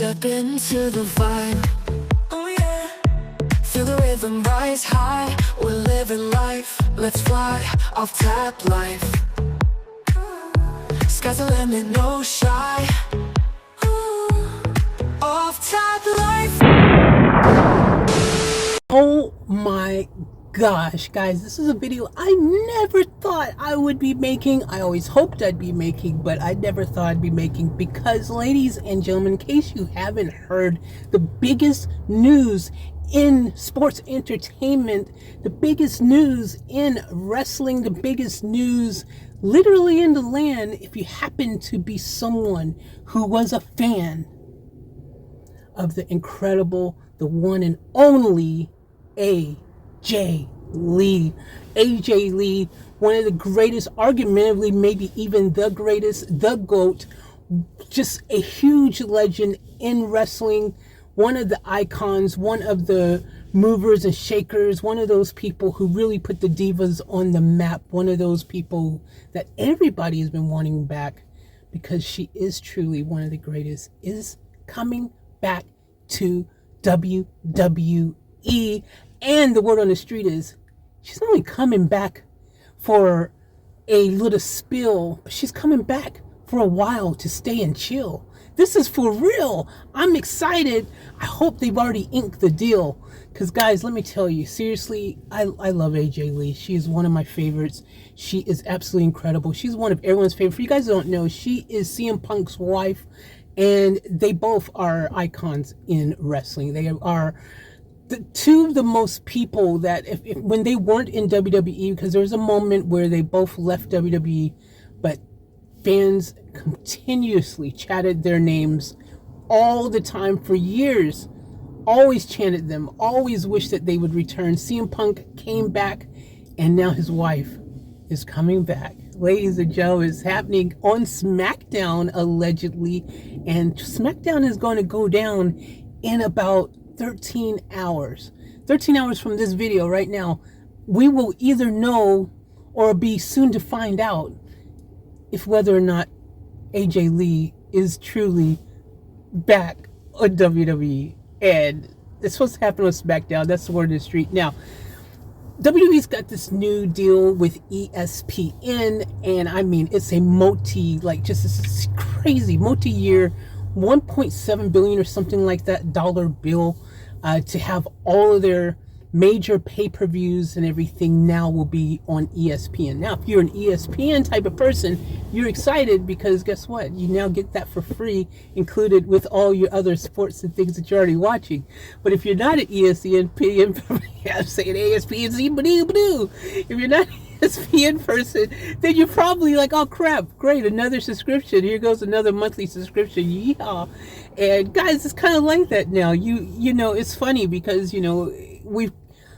Step into the vibe, oh yeah. Feel the rhythm rise high, we're living life. Let's fly, Offtap life. Sky's the limit, no shy. Offtap life. Oh my gosh, guys, this is a video I never thought I would be making. I always hoped I'd be making, but I never thought I'd be making, because, ladies and gentlemen, in case you haven't heard, the biggest news in sports entertainment, the biggest news in wrestling, the biggest news literally in the land, if you happen to be someone who was a fan of the incredible, the one and only AJ Lee. AJ Lee, one of the greatest, arguably maybe even the greatest, the GOAT, just a huge legend in wrestling, one of the icons, one of the movers and shakers, one of those people who really put the divas on the map, one of those people that everybody has been wanting back, because she is truly one of the greatest, is coming back to WWE. And the word on the street is she's not only coming back for a little spill, but she's coming back for a while to stay and chill. This is for real. I'm excited. I hope they've already inked the deal, because, guys, let me tell you, seriously, I love AJ Lee. She is one of my favorites. She is absolutely incredible. She's one of everyone's favorite. For you guys who don't know, she is CM Punk's wife, and they both are icons in wrestling. They are two of the most people that, if when they weren't in WWE, because there was a moment where they both left WWE, but fans continuously chatted their names all the time for years, always chanted them, always wished that they would return. CM Punk came back, and now his wife is coming back. Ladies and gentlemen, it's happening on SmackDown, allegedly, and SmackDown is going to go down in about 13 hours. 13 hours from this video right now, we will either know or be soon to find out if whether or not AJ Lee is truly back on WWE. And it's supposed to happen on SmackDown. That's the word of the street. Now, WWE's got this new deal with ESPN, and I mean, it's a just this crazy multi-year, 1.7 billion or something like that dollar bill, to have all of their major pay-per-views and everything now will be on ESPN. Now, if you're an ESPN type of person, you're excited, because guess what? You now get that for free, included with all your other sports and things that you're already watching. But if you're not an ESPN, I'm saying ESPN, if you're not an ESPN person, then you're probably like, oh crap, great, another subscription. Here goes another monthly subscription. Yeehaw. And guys, it's kind of like that now. You know, it's funny because, you know,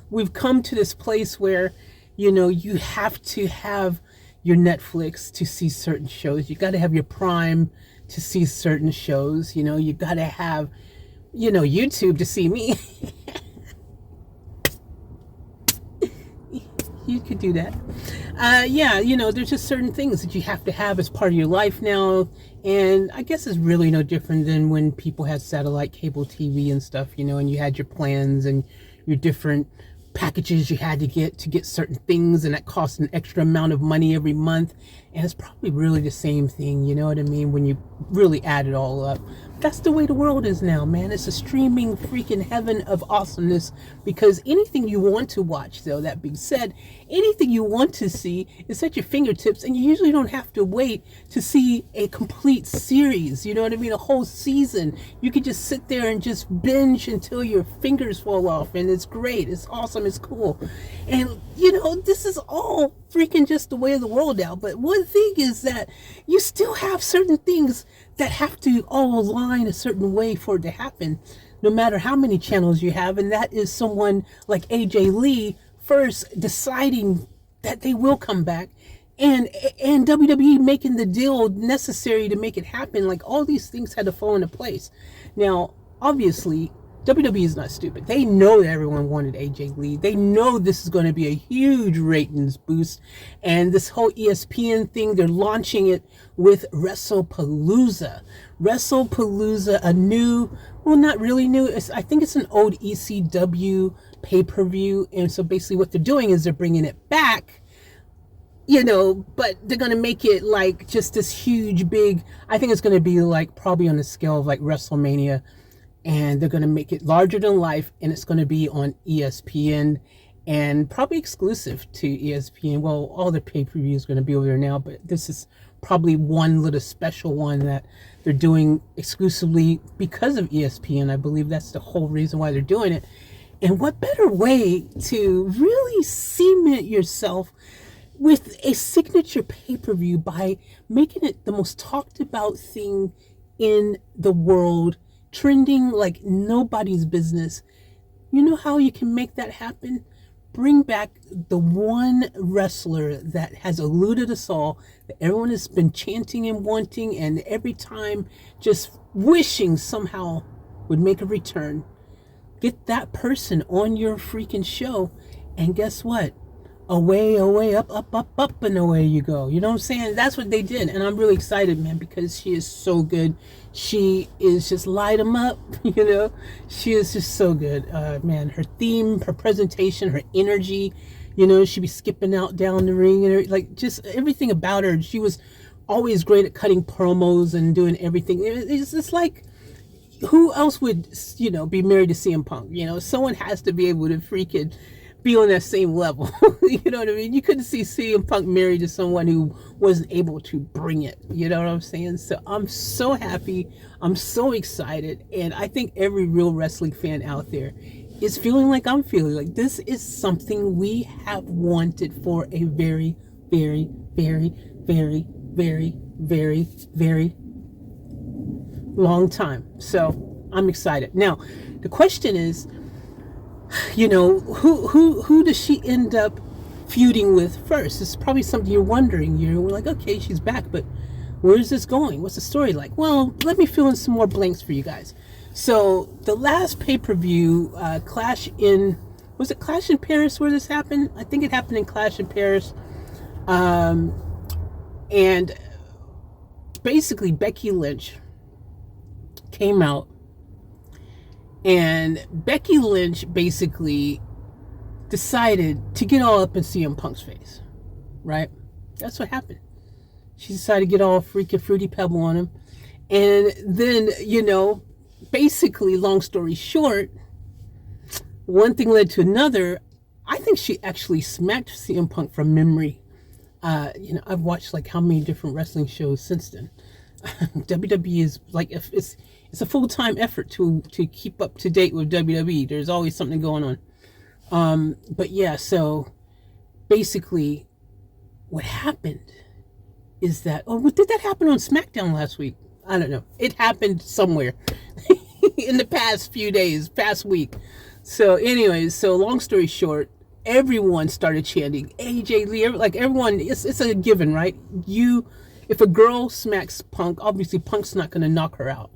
we've come to this place where, you know, you have to have your Netflix to see certain shows. You got to have your Prime to see certain shows. You know, you got to have, you know, YouTube to see me. You could do that. Yeah, you know, there's just certain things that you have to have as part of your life now. And I guess it's really no different than when people had satellite cable TV and stuff, you know, and you had your plans and your different packages you had to get certain things, and that cost an extra amount of money every month. And it's probably really the same thing, you know what I mean, when you really add it all up. That's the way the world is now, man. It's a streaming freaking heaven of awesomeness, because anything you want to watch, though, that being said, anything you want to see is at your fingertips, and you usually don't have to wait to see a complete series, you know what I mean, a whole season. You could just sit there and just binge until your fingers fall off, and it's great, it's awesome, it's cool. And, you know, this is all freaking just the way of the world now. But one thing is that you still have certain things that have to all align a certain way for it to happen, no matter how many channels you have. And that is someone like AJ Lee first deciding that they will come back, and WWE making the deal necessary to make it happen. Like, all these things had to fall into place. Now, obviously, WWE is not stupid. They know that everyone wanted AJ Lee. They know this is going to be a huge ratings boost. And this whole ESPN thing, they're launching it with WrestlePalooza. WrestlePalooza, a new, well, not really new. I think it's an old ECW pay-per-view. And so basically what they're doing is they're bringing it back, you know, but they're going to make it like just this huge, big, I think it's going to be like probably on the scale of like WrestleMania. And they're going to make it larger than life, and it's going to be on ESPN and probably exclusive to ESPN. Well, all the pay-per-views are going to be over there now, but this is probably one little special one that they're doing exclusively because of ESPN. I believe that's the whole reason why they're doing it. And what better way to really cement yourself with a signature pay-per-view by making it the most talked about thing in the world, trending like nobody's business. You know how you can make that happen? Bring back the one wrestler that has eluded us all, that everyone has been chanting and wanting, and every time just wishing somehow would make a return. Get that person on your freaking show, and guess what? Away, up, and away you go. You know what I'm saying? That's what they did. And I'm really excited, man, because she is so good. She is just light them up, you know? She is just so good. Man, her theme, her presentation, her energy, you know, she'd be skipping out down the ring, and like just everything about her. She was always great at cutting promos and doing everything. It's just like, who else would, you know, be married to CM Punk? You know, someone has to be able to freaking be on that same level. You know what I mean? You couldn't see CM Punk married to someone who wasn't able to bring it. You know what I'm saying? So I'm so happy. I'm so excited. And I think every real wrestling fan out there is feeling like I'm feeling. Like this is something we have wanted for a very, very, very, very, very, very, very long time. So I'm excited. Now, the question is, you know, who does she end up feuding with first? It's probably something you're wondering. You're like, okay, she's back, but where's this going? What's the story like? Well, let me fill in some more blanks for you guys. So the last pay-per-view, Clash in Paris where this happened? I think it happened in Clash in Paris. And basically Becky Lynch came out, and Becky Lynch basically decided to get all up in CM Punk's face, right? That's what happened. She decided to get all freaking Fruity Pebble on him. And then, you know, basically, long story short, one thing led to another. I think she actually smacked CM Punk from memory. You know, I've watched like how many different wrestling shows since then. WWE is like, it's a full-time effort to keep up to date with WWE. There's always something going on. But yeah, so basically what happened is that, did that happen on SmackDown last week? I don't know. It happened somewhere in the past few days, past week. So anyways, so long story short, everyone started chanting AJ Lee. Like everyone, it's a given, right? If a girl smacks Punk, obviously Punk's not going to knock her out.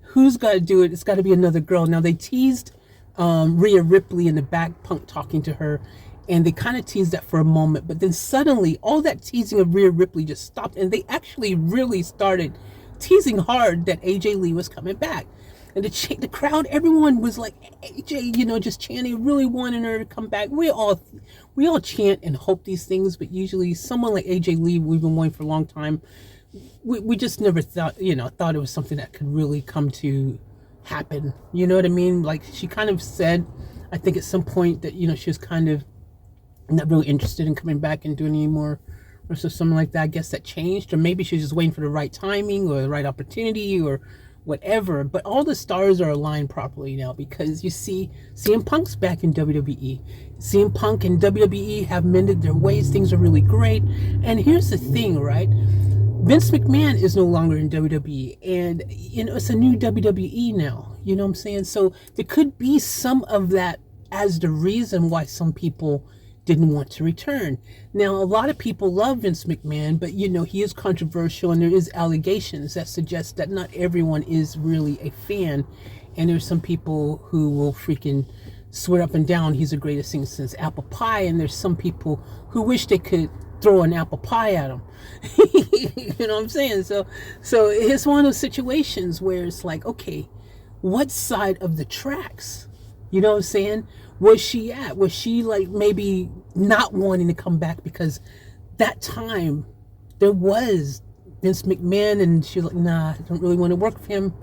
Who's got to do it? It's got to be another girl. Now they teased Rhea Ripley in the back, Punk talking to her, and they kind of teased that for a moment, but then suddenly all that teasing of Rhea Ripley just stopped, and they actually really started teasing hard that AJ Lee was coming back. And the crowd, everyone was like, AJ, you know, just chanting, really wanting her to come back. We all chant and hope these things, but usually someone like AJ Lee, we've been waiting for a long time. We just never thought it was something that could really come to happen. You know what I mean? Like she kind of said, I think at some point that, you know, she was kind of not really interested in coming back and doing any more or something like that. I guess that changed, or maybe she was just waiting for the right timing or the right opportunity or whatever. But all the stars are aligned properly now, because you see CM Punk's back in WWE. CM Punk and WWE have mended their ways. Things are really great. And here's the thing, right? Vince McMahon is no longer in WWE, and you know, it's a new WWE now. You know what I'm saying? So there could be some of that as the reason why some people didn't want to return. Now, a lot of people love Vince McMahon, but you know, he is controversial, and there is allegations that suggest that not everyone is really a fan. And there's some people who will freaking swear up and down he's the greatest thing since apple pie. And there's some people who wish they could throw an apple pie at him. You know what I'm saying? So it's one of those situations where it's like, okay, what side of the tracks, you know what I'm saying, was she at? Was she like maybe not wanting to come back because that time there was Vince McMahon and she was like, nah, I don't really want to work with him.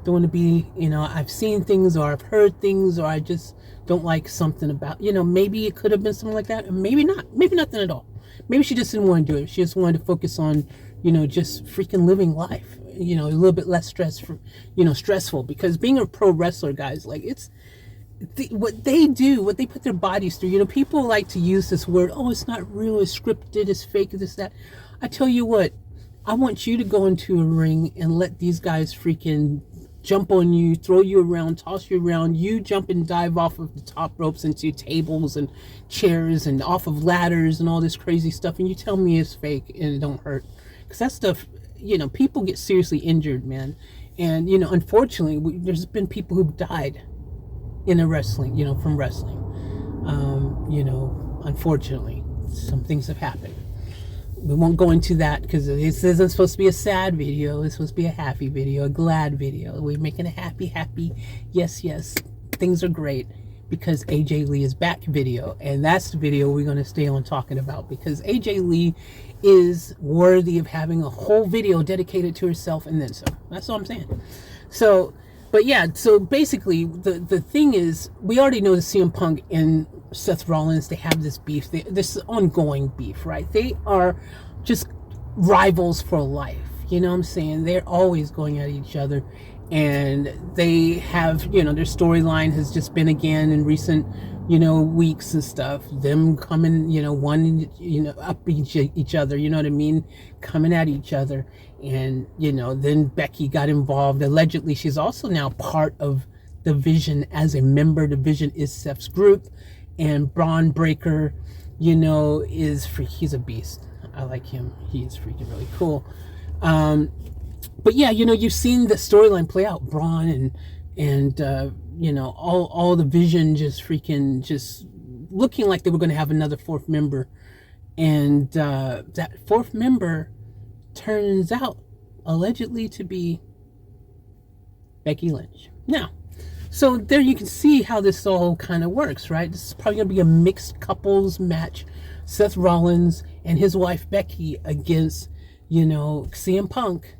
Don't want to be, you know, I've seen things or I've heard things or I just don't like something about, you know, maybe it could have been something like that. And maybe not, maybe nothing at all. Maybe she just didn't want to do it. She just wanted to focus on, you know, just freaking living life, you know, a little bit less stressful, because being a pro wrestler, guys, like it's, what they do, what they put their bodies through, you know, people like to use this word, oh, it's not real, it's scripted, it's fake, this, that. I tell you what, I want you to go into a ring and let these guys freaking jump on you, throw you around, toss you around, you jump and dive off of the top ropes into tables and chairs and off of ladders and all this crazy stuff, and you tell me it's fake and it don't hurt. Because that stuff, you know, people get seriously injured, man. And, you know, unfortunately, there's been people who've died in a wrestling, you know, from wrestling. You know, unfortunately, some things have happened. We won't go into that because this isn't supposed to be a sad video. It's supposed to be a happy video, a glad video. We're making a happy, yes, things are great because AJ Lee is back video. And that's the video we're going to stay on talking about, because AJ Lee is worthy of having a whole video dedicated to herself and then some. That's all I'm saying. So, but yeah, so basically the thing is, we already know that CM Punk and Seth Rollins, they have this beef, this ongoing beef, right? They are just rivals for life, you know what I'm saying? They're always going at each other, and they have, you know, their storyline has just been, again, in recent, you know, weeks and stuff, them coming, you know, one, you know, up each other, you know what I mean, coming at each other. And, you know, then Becky got involved. Allegedly, she's also now part of the Vision as a member. The Vision is Seth's group. And Braun Breaker, you know, he's a beast. I like him. He is freaking really cool. But yeah, you know, you've seen the storyline play out. Braun and you know, all the Vision just looking like they were going to have another fourth member. And that fourth member turns out allegedly to be Becky Lynch. Now, so there you can see how this all kind of works, right? This is probably going to be a mixed couples match. Seth Rollins and his wife Becky against, you know, CM Punk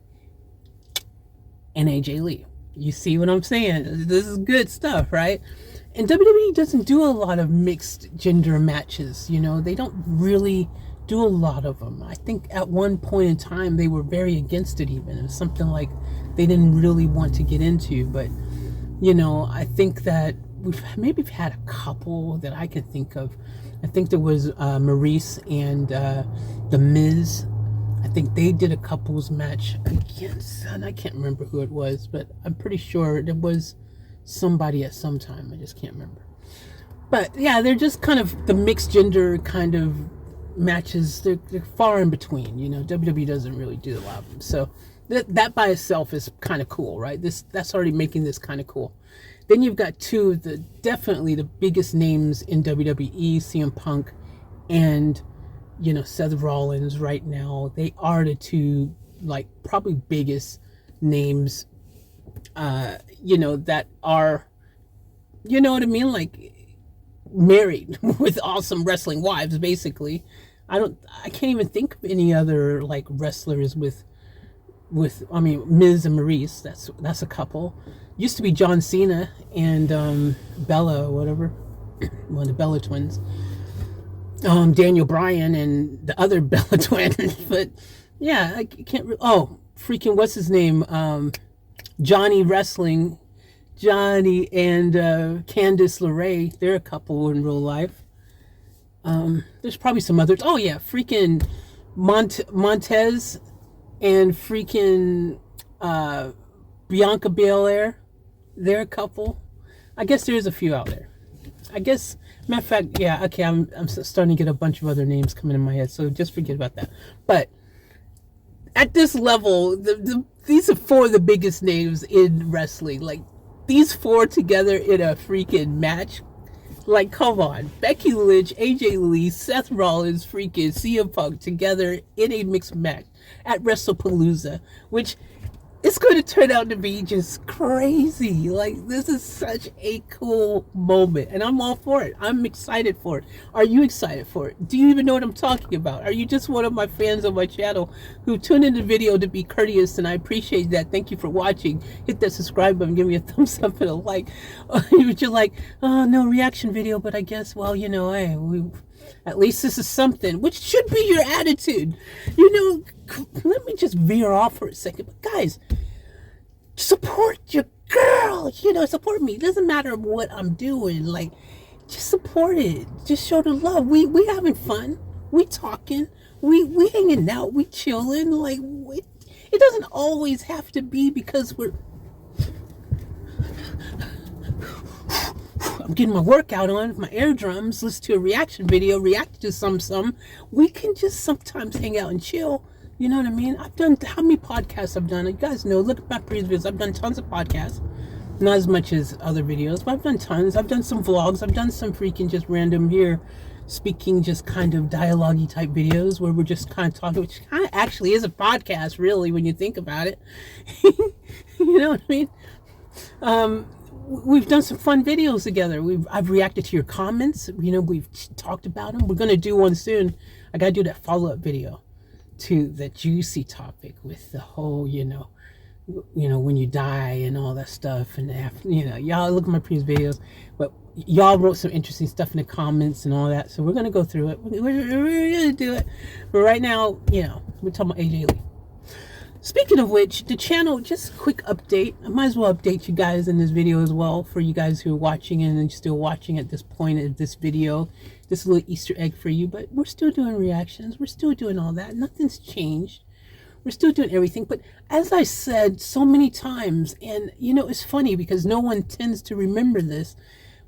and AJ Lee. You see what I'm saying? This is good stuff, right? And WWE doesn't do a lot of mixed gender matches, you know. They don't really do a lot of them. I think at one point in time they were very against it even. It was something like they didn't really want to get into, but you know, I think that we've had a couple that I can think of. I think there was Maurice and The Miz. I think they did a couples match against, and I can't remember who it was, but I'm pretty sure there was somebody at some time. I just can't remember. But yeah, they're just kind of the mixed gender kind of matches. They're far in between, you know. WWE doesn't really do a lot of them, so that by itself is kind of cool, right? That's already making this kind of cool. Then you've got two of the definitely the biggest names in WWE, CM Punk and, you know, Seth Rollins right now. They are the two, like, probably biggest names, you know, that are, you know what I mean, like, married with awesome wrestling wives, basically. I can't even think of any other, like, wrestlers with I mean, Miz and Maurice, that's a couple. Used to be John Cena and Bella or whatever, one of the Bella twins. Daniel Bryan and the other Bella twin. But yeah, I can't freaking what's his name? Johnny Wrestling. Johnny and Candice LeRae, they're a couple in real life. There's probably some others. Oh yeah, freaking Montez and freaking Bianca Belair, they're a couple. I guess there's a few out there. I guess, matter of fact, yeah, okay, I'm starting to get a bunch of other names coming in my head, so just forget about that. But at this level, these are four of the biggest names in wrestling. Like, these four together in a freaking match. Like, come on. Becky Lynch, AJ Lee, Seth Rollins, freaking CM Punk together in a mixed match at WrestlePalooza, which it's going to turn out to be just crazy. Like, this is such a cool moment, and I'm all for it. I'm excited for it. Are you excited for it? Do you even know what I'm talking about? Are you just one of my fans on my channel who tuned in the video to be courteous, and I appreciate that. Thank you for watching. Hit that subscribe button, give me a thumbs up and a like. You're like, oh, no reaction video, but I guess, well, you know, hey, at least this is something, which should be your attitude. You know, let me just veer off for a second. But guys, support your girl. You know, support me. It doesn't matter what I'm doing. Like, just support it. Just show the love. We having fun. We talking. We hanging out. We chilling. Like, it doesn't always have to be because we're... I'm getting my workout on with my air drums, listen to a reaction video, react to some. We can just sometimes hang out and chill. You know what I mean? I've done, how many podcasts I've done? You guys know, look at my previous videos. I've done tons of podcasts. Not as much as other videos, but I've done tons. I've done some vlogs. I've done some freaking just random here speaking, just kind of dialogue-y type videos where we're just kind of talking, which kind of actually is a podcast, really, when you think about it. You know what I mean? We've done some fun videos together. I've reacted to your comments. You know, we've talked about them. We're going to do one soon. I got to do that follow-up video to the juicy topic with the whole, you know, when you die and all that stuff. And, you know, y'all look at my previous videos. But y'all wrote some interesting stuff in the comments and all that. So we're going to go through it. We're going to do it. But right now, you know, we're talking about AJ Lee. Speaking of which, the channel, just a quick update. I might as well update you guys in this video as well for you guys who are watching and still watching at this point of this video. This is a little Easter egg for you, but we're still doing reactions. We're still doing all that. Nothing's changed. We're still doing everything. But as I said so many times, and you know, it's funny because no one tends to remember this,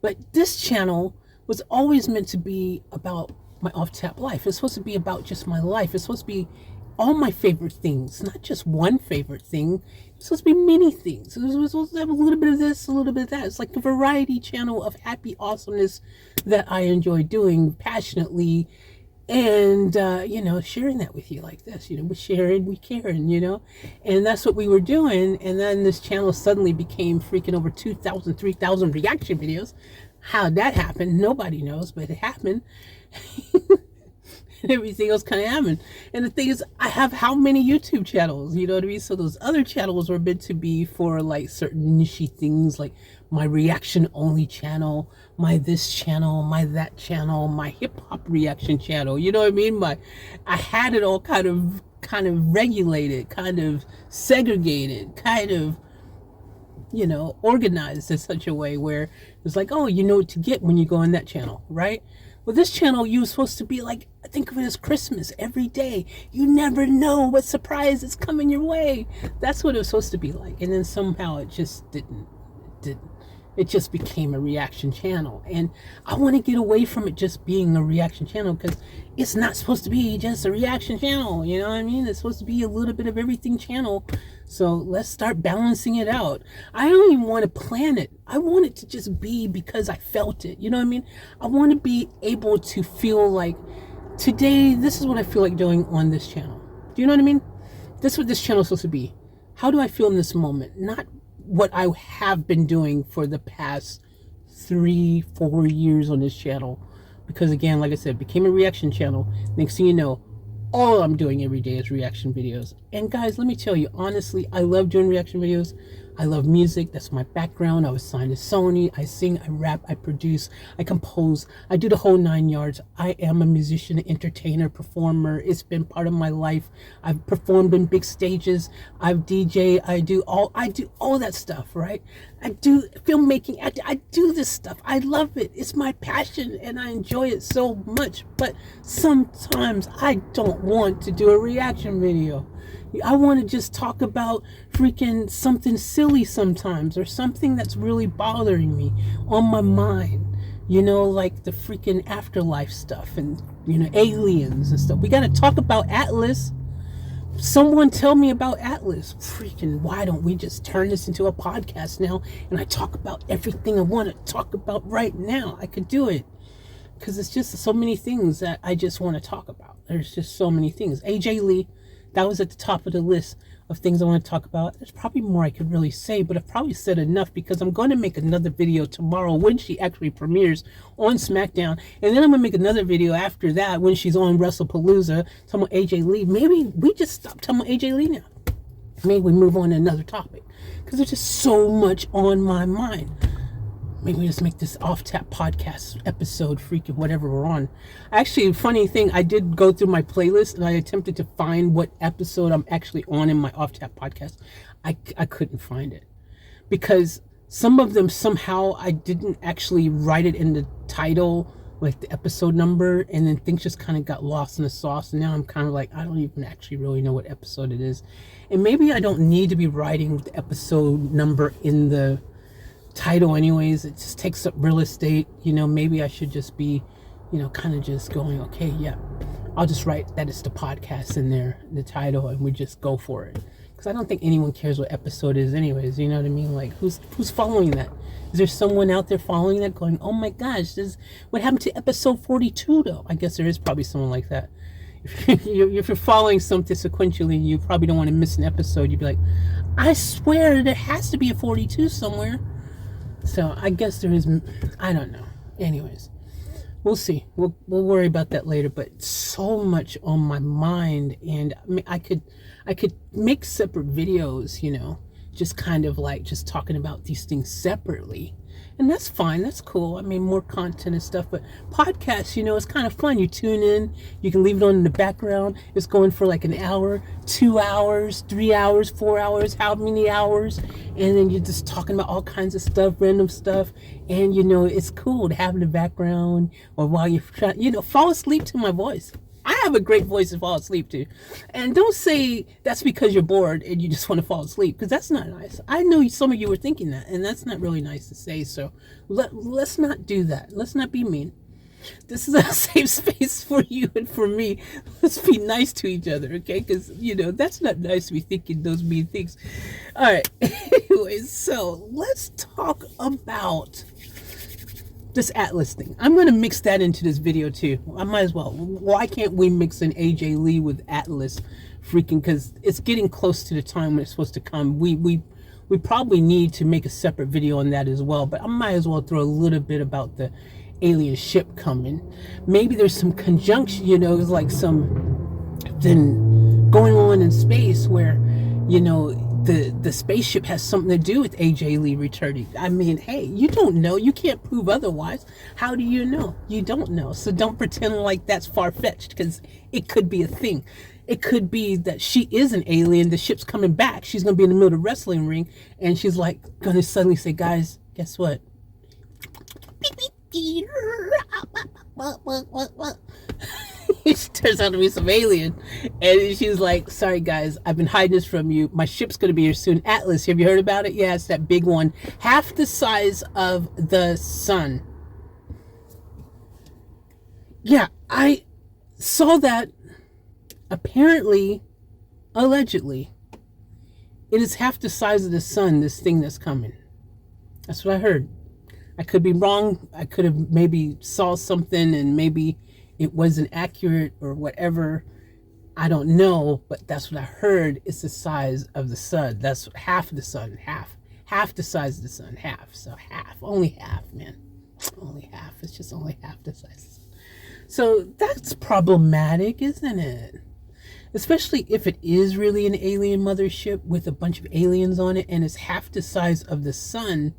but this channel was always meant to be about my Offtap life. It's supposed to be about just my life. It's supposed to be all my favorite things, not just one favorite thing. It's supposed to be many things. It was supposed to have a little bit of this, a little bit of that. It's like a variety channel of happy awesomeness that I enjoy doing passionately, and you know, sharing that with you like this. You know, we're sharing, we caring, you know, and that's what we were doing. And then this channel suddenly became freaking over 2,000, 3,000 reaction videos. How that happened, nobody knows, but it happened. And everything else kind of happened. And the thing is, I have how many YouTube channels, you know what I mean? So those other channels were meant to be for like certain niche things, like my reaction only channel, my this channel, my that channel, my hip hop reaction channel, you know what I mean? I had it all kind of regulated, kind of segregated, kind of, you know, organized in such a way where it's like, oh, you know what to get when you go on that channel, right? Well, this channel, you were supposed to be like, think of it as Christmas every day. You never know what surprise is coming your way. That's what it was supposed to be like. And then somehow it just didn't. It just became a reaction channel. And I want to get away from it just being a reaction channel, because it's not supposed to be just a reaction channel. You know what I mean? It's supposed to be a little bit of everything channel. So let's start balancing it out. I don't even want to plan it. I want it to just be because I felt it. You know what I mean? I want to be able to feel like, today, this is what I feel like doing on this channel. Do you know what I mean? This is what this channel is supposed to be. How do I feel in this moment? Not what I have been doing for the past 3-4 years on this channel. Because again, like I said, it became a reaction channel. Next thing you know, all I'm doing every day is reaction videos. And guys, let me tell you, honestly, I love doing reaction videos. I love music. That's my background. I was signed to Sony. I sing, I rap, I produce, I compose. I do the whole 9 yards. I am a musician, entertainer, performer. It's been part of my life. I've performed in big stages. I've DJ. I do all that stuff, right? I do filmmaking. I do this stuff. I love it. It's my passion and I enjoy it so much. But sometimes I don't want to do a reaction video. I want to just talk about freaking something silly sometimes, or something that's really bothering me on my mind, you know, like the freaking afterlife stuff and, you know, aliens and stuff. We got to talk about Atlas. Someone tell me about Atlas. Freaking, why don't we just turn this into a podcast now and I talk about everything I want to talk about right now? I could do it. Because it's just so many things that I just want to talk about. There's just so many things. AJ Lee, that was at the top of the list of things I want to talk about. There's probably more I could really say, but I've probably said enough because I'm going to make another video tomorrow when she actually premieres on SmackDown. And then I'm going to make another video after that when she's on WrestlePalooza talking about AJ Lee. Maybe we just stop talking about AJ Lee now. Maybe we move on to another topic because there's just so much on my mind. Maybe we just make this Offtap podcast episode, freaking whatever we're on. Actually, funny thing, I did go through my playlist and I attempted to find what episode I'm actually on in my Offtap podcast. I couldn't find it because some of them somehow I didn't actually write it in the title, like the episode number, and then things just kind of got lost in the sauce. And now I'm kind of like, I don't even actually really know what episode it is. And maybe I don't need to be writing the episode number in the title anyways. It just takes up real estate. Maybe I should just be kind of just going, okay, yeah, I'll just write that it's the podcast in there, the title, and we just go for it, because I don't think anyone cares what episode it is anyways. You know what I mean? Like, who's following that? Is there someone out there following that going, oh my gosh, what happened to episode 42 though? I guess there is probably someone like that. If you're following something sequentially, you probably don't want to miss an episode. You'd be like, I swear there has to be a 42 somewhere. So I guess there is, I don't know. Anyways, we'll see. We'll worry about that later. But so much on my mind, and I mean, I could make separate videos, just kind of like just talking about these things separately. And that's fine. That's cool. I mean, more content and stuff. But podcasts, it's kind of fun. You tune in. You can leave it on in the background. It's going for like an hour, 2 hours, 3 hours, 4 hours, how many hours. And then you're just talking about all kinds of stuff, random stuff. And, it's cool to have in the background or while you're trying, fall asleep to my voice. I have a great voice to fall asleep to. And don't say that's because you're bored and you just want to fall asleep, because that's not nice. I know some of you were thinking that, and that's not really nice to say. So let's not do that. Let's not be mean. This is a safe space for you and for me. Let's be nice to each other, okay? Because, that's not nice to be thinking those mean things. All right. Anyways, so let's talk about this Atlas thing. I'm going to mix that into this video too. I might as well. Why can't we mix in AJ Lee with Atlas? Freaking, because it's getting close to the time when it's supposed to come. We probably need to make a separate video on that as well. But I might as well throw a little bit about the alien ship coming. Maybe there's some conjunction, there's like some then going on in space where, the spaceship has something to do with AJ Lee returning. I mean, hey, you don't know. You can't prove otherwise. How do you know? You don't know. So don't pretend like that's far-fetched, because it could be a thing. It could be that she is an alien. The ship's coming back. She's going to be in the middle of the wrestling ring, and she's like going to suddenly say, guys, guess what? It turns out to be some alien, and she's like, sorry guys, I've been hiding this from you. My ship's gonna be here soon. Atlas, have you heard about it? Yeah, it's that big one, half the size of the sun. Yeah, I saw that. Apparently, allegedly, it is half the size of the sun, this thing that's coming. That's what I heard. I could be wrong. I could have maybe saw something and maybe it wasn't accurate or whatever. I don't know, but that's what I heard. It's the size of the sun. That's half of the sun. Half the size of the sun. Half. So half. Only half, man. Only half. It's just only half the size of the sun. So that's problematic, isn't it? Especially if it is really an alien mothership with a bunch of aliens on it and it's half the size of the sun.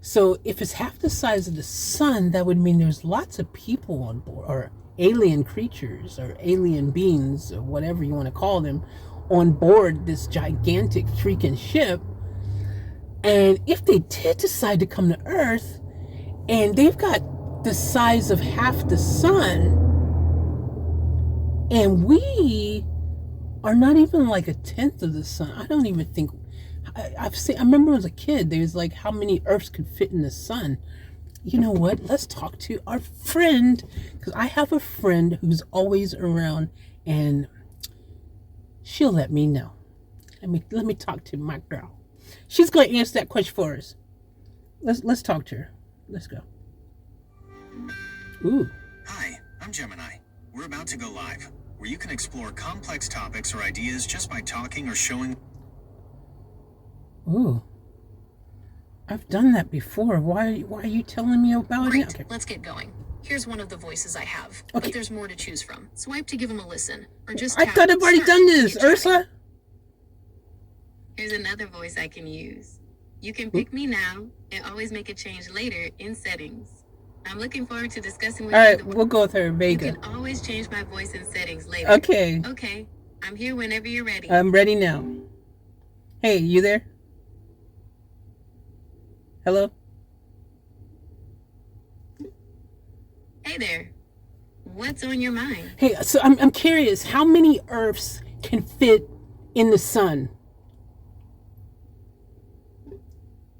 So if it's half the size of the sun, that would mean there's lots of people on board, or alien creatures, or alien beings, or whatever you want to call them, on board this gigantic freaking ship. And if they did decide to come to Earth, and they've got the size of half the sun, and we are not even like a tenth of the sun. I don't even think... I remember as a kid, there was like how many Earths could fit in the sun. You know what? Let's talk to our friend, because I have a friend who's always around, and she'll let me know. Let me talk to my girl. She's going to answer that question for us. Let's talk to her. Let's go. Ooh. Hi, I'm Gemini. We're about to go live, where you can explore complex topics or ideas just by talking or showing. Ooh. I've done that before. Why are you telling me about Great. it? Okay. Let's get going. Here's one of the voices I have, Okay. but there's more to choose from. Swipe to give them a listen, or just I tap thought I've already start done to this, get started. Ursula. Here's another voice I can use. You can pick me now and always make a change later in settings. I'm looking forward to discussing with All you. right, we'll go with her, You Vega. can always change my voice in settings later. Okay, Okay, I'm here whenever you're ready. I'm ready now. Hey, you there? Hello? Hey there. What's on your mind? Hey, so I'm curious, how many Earths can fit in the sun?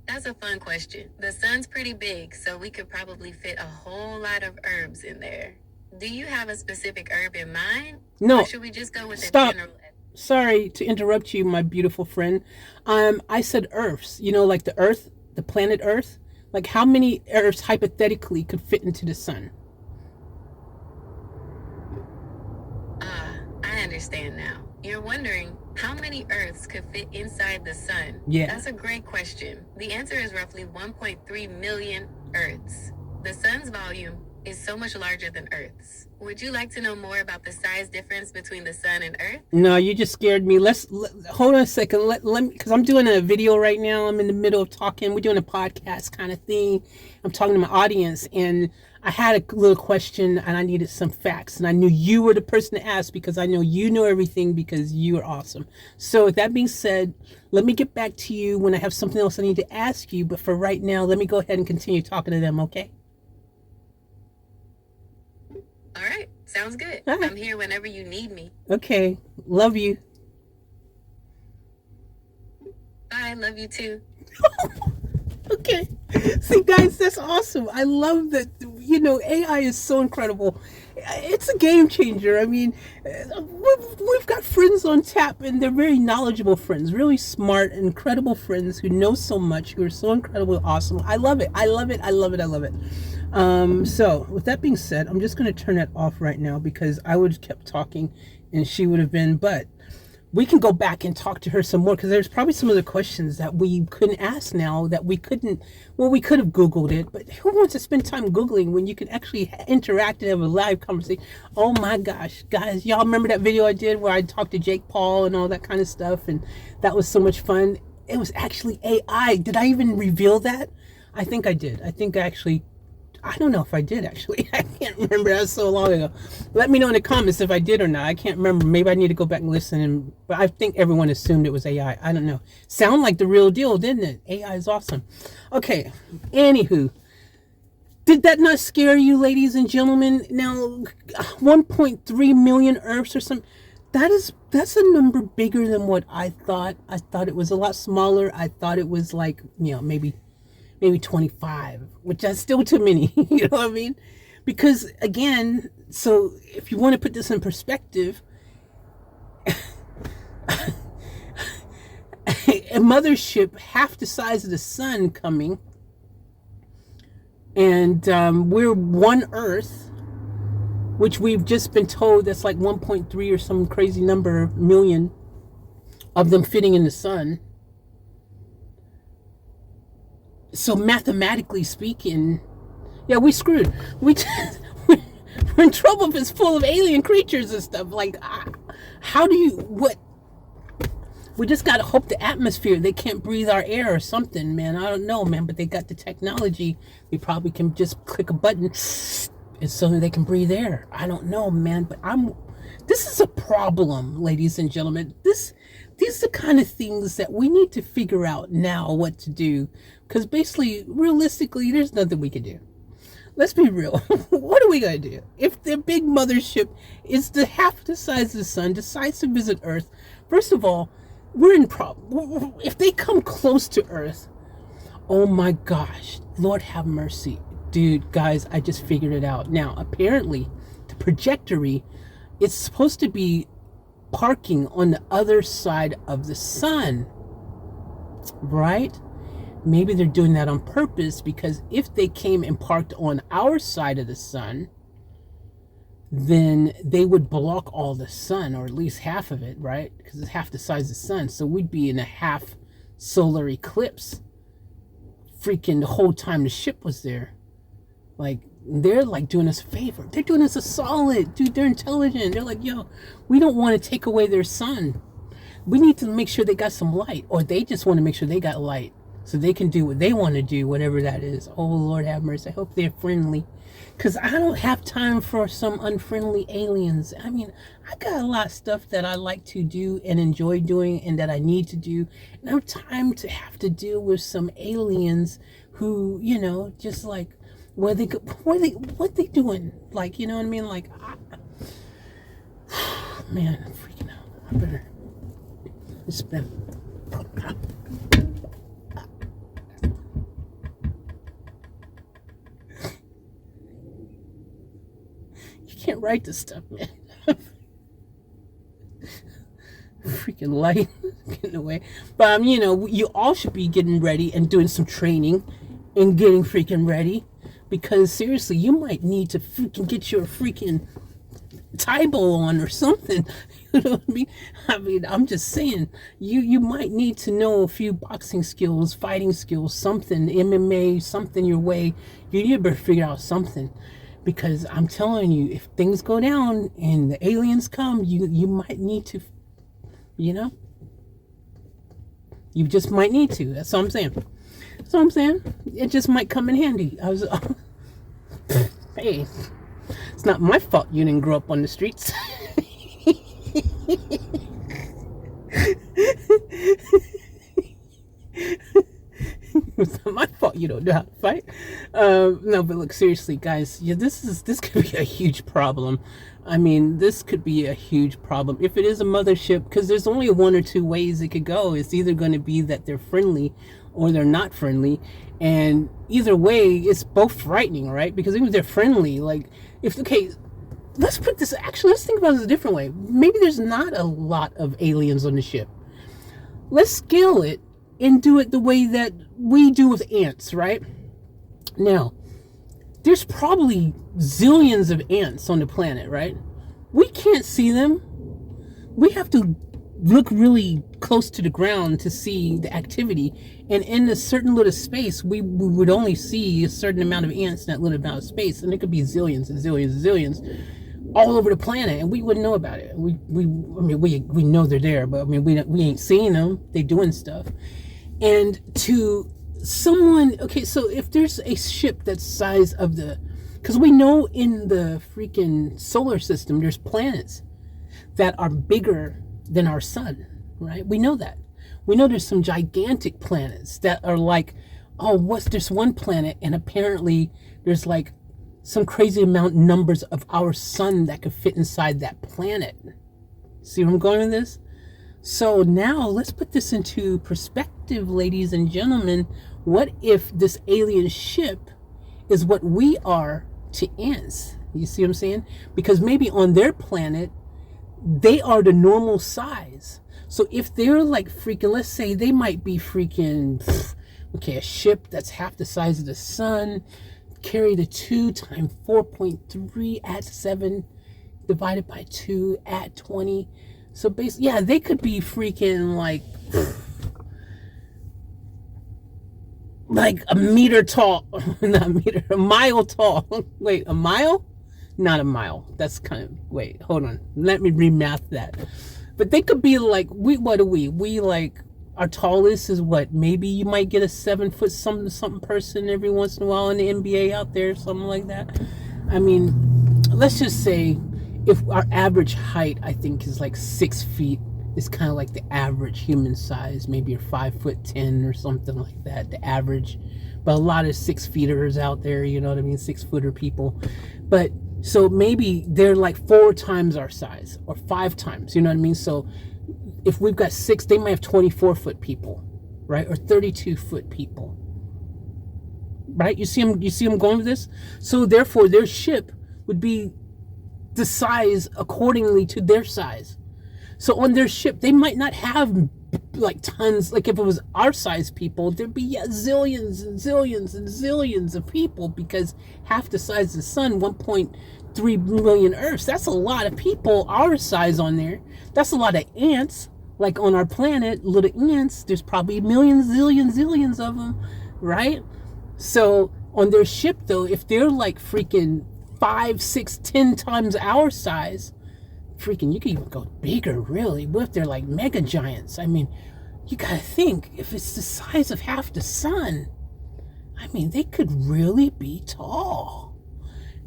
That's a fun question. The sun's pretty big, so we could probably fit a whole lot of herbs in there. Do you have a specific herb in mind? No. Or should we just go with the Stop. general? Sorry to interrupt you, my beautiful friend. I said Earths, like the Earth, the planet Earth. Like how many Earths hypothetically could fit into the sun? I understand now. You're wondering how many Earths could fit inside the sun? Yeah. That's a great question. The answer is roughly 1.3 million Earths. The sun's volume is so much larger than Earth's. Would you like to know more about the size difference between the sun and Earth? No, you just scared me. Hold on a second. Let me, because I'm doing a video right now. I'm in the middle of talking. We're doing a podcast kind of thing. I'm talking to my audience, and I had a little question, and I needed some facts, and I knew you were the person to ask because I know you know everything because you are awesome. So with that being said, let me get back to you when I have something else I need to ask you. But for right now, let me go ahead and continue talking to them. Okay? All right, sounds good. All right. I'm here whenever you need me. Okay. Love you. Bye, love you too. Okay. See, guys, that's awesome. I love that, AI is so incredible. It's a game changer. I mean, we've got friends on tap, and they're very knowledgeable friends, really smart, incredible friends who know so much, who are so incredibly awesome. I love it. I love it. I love it. I love it. So with that being said, I'm just going to turn that off right now because I would have kept talking and she would have been, but we can go back and talk to her some more because there's probably some other questions that we couldn't ask now that we couldn't, well, we could have Googled it, but who wants to spend time Googling when you can actually interact and have a live conversation? Oh my gosh, guys, y'all remember that video I did where I talked to Jake Paul and all that kind of stuff, and that was so much fun. It was actually AI. Did I even reveal that? I think I did. I don't know if I did actually. I can't remember. That was so long ago. Let me know in the comments if I did or not. I can't remember. Maybe I need to go back and listen. But I think everyone assumed it was AI. I don't know. Sound like the real deal, didn't it? AI is awesome. Okay. Anywho, did that not scare you, ladies and gentlemen? Now, 1.3 million Earths or something. That's a number bigger than what I thought. I thought it was a lot smaller. I thought it was like, maybe 25, which is still too many. You know what I mean? Because again, so if you want to put this in perspective, a mothership half the size of the sun coming, and we're one Earth, which we've just been told that's like 1.3 or some crazy number million of them fitting in the sun. So mathematically speaking, yeah, we screwed. We're in trouble if it's full of alien creatures and stuff. Like, how do what? We just got to hope the atmosphere, they can't breathe our air or something, man. I don't know, man, but they got the technology. They probably can just click a button and so they can breathe air. I don't know, man, but this is a problem, ladies and gentlemen. These are the kind of things that we need to figure out now what to do. Because basically, realistically, there's nothing we can do. Let's be real. What are we going to do? If the big mothership is half the size of the sun, decides to visit Earth, first of all, we're in problem. If they come close to Earth, oh my gosh, Lord have mercy. Dude, guys, I just figured it out. Now, apparently, the trajectory, it's supposed to be parking on the other side of the sun, right? Maybe they're doing that on purpose, because if they came and parked on our side of the sun, then they would block all the sun, or at least half of it, right? Because it's half the size of the sun. So we'd be in a half solar eclipse freaking the whole time the ship was there. Like, they're like doing us a favor. They're doing us a solid. Dude, they're intelligent. They're like, yo, we don't want to take away their sun. We need to make sure they got some light, or they just want to make sure they got light so they can do what they want to do, whatever that is. Oh, Lord have mercy. I hope they're friendly, because I don't have time for some unfriendly aliens. I mean, I got a lot of stuff that I like to do and enjoy doing and that I need to do. And I have time to have to deal with some aliens who, you know, just like, what they doing? Like, you know what I mean? Like, man, I'm freaking out. I better spend. You can't write this stuff, man. Freaking light getting away. But you know, you all should be getting ready and doing some training and getting freaking ready, because seriously, you might need to freaking get your freaking Tybo on or something. You know what I mean? I'm just saying, you might need to know a few boxing skills, fighting skills, something, MMA, something your way. You better figure out something, because I'm telling you, if things go down and the aliens come, you might need to, you know, you just might need to. That's all I'm saying. That's all I'm saying. It just might come in handy. Hey, it's not my fault you didn't grow up on the streets. It's not my fault you don't know how to fight. No, but look, seriously, guys, yeah, this could be a huge problem. I mean, this could be a huge problem if it is a mothership, because there's only one or two ways it could go. It's either going to be that they're friendly or they're not friendly, and either way, it's both frightening, right? Because even if they're friendly, like, okay, let's think about it a different way. Maybe there's not a lot of aliens on the ship. Let's scale it and do it the way that we do with ants, right? Now, there's probably zillions of ants on the planet, right? We can't see them. We have to look really close to the ground to see the activity. And in a certain little space, we would only see a certain amount of ants in that little amount of space. And it could be zillions and zillions and zillions all over the planet, and we wouldn't know about it. We know they're there, but I mean, we ain't seeing them. They doing stuff. And to someone, okay, so if there's a ship that's size of because we know in the freaking solar system, there's planets that are bigger than our sun, right? We know that. We know there's some gigantic planets that are like, there's one planet, and apparently there's like some crazy numbers of our sun that could fit inside that planet. See where I'm going with this? So now let's put this into perspective, ladies and gentlemen. What if this alien ship is what we are to ants? You see what I'm saying? Because maybe on their planet, they are the normal size. So if they're like freaking, let's say they might be freaking, a ship that's half the size of the sun, carry the 2 times 4.3 at 7 divided by 2 at 20. So basically, yeah, they could be freaking like a meter tall, not a meter, a mile tall. Wait, a mile? Not a mile. That's kind of, wait, hold on. Let me remath that. But they could be like, what are we? We like, our tallest is what? Maybe you might get a 7 foot something person every once in a while in the NBA out there, something like that. I mean, let's just say if our average height, I think, is like 6 feet, is kind of like the average human size. Maybe you're 5'10" or something like that, the average. But a lot of 6 feeters out there, you know what I mean? 6 footer people. But so maybe they're like 4 times our size or 5 times, you know what I mean? So if we've got 6, they might have 24 foot people, right? Or 32 foot people, right? You see them going with this? So therefore their ship would be the size accordingly to their size. So on their ship, they might not have like tons, like if it was our size people, there'd be zillions and zillions and zillions of people, because half the size of the sun, 1.3 million Earths, that's a lot of people our size on there. That's a lot of ants. Like on our planet, little ants, there's probably millions, zillions, zillions of them, right? So on their ship though, if they're like freaking 5, 6, 10 times our size, freaking, you can even go bigger, really. What if they're like mega giants? I mean, you gotta think, if it's the size of half the sun, I mean, they could really be tall.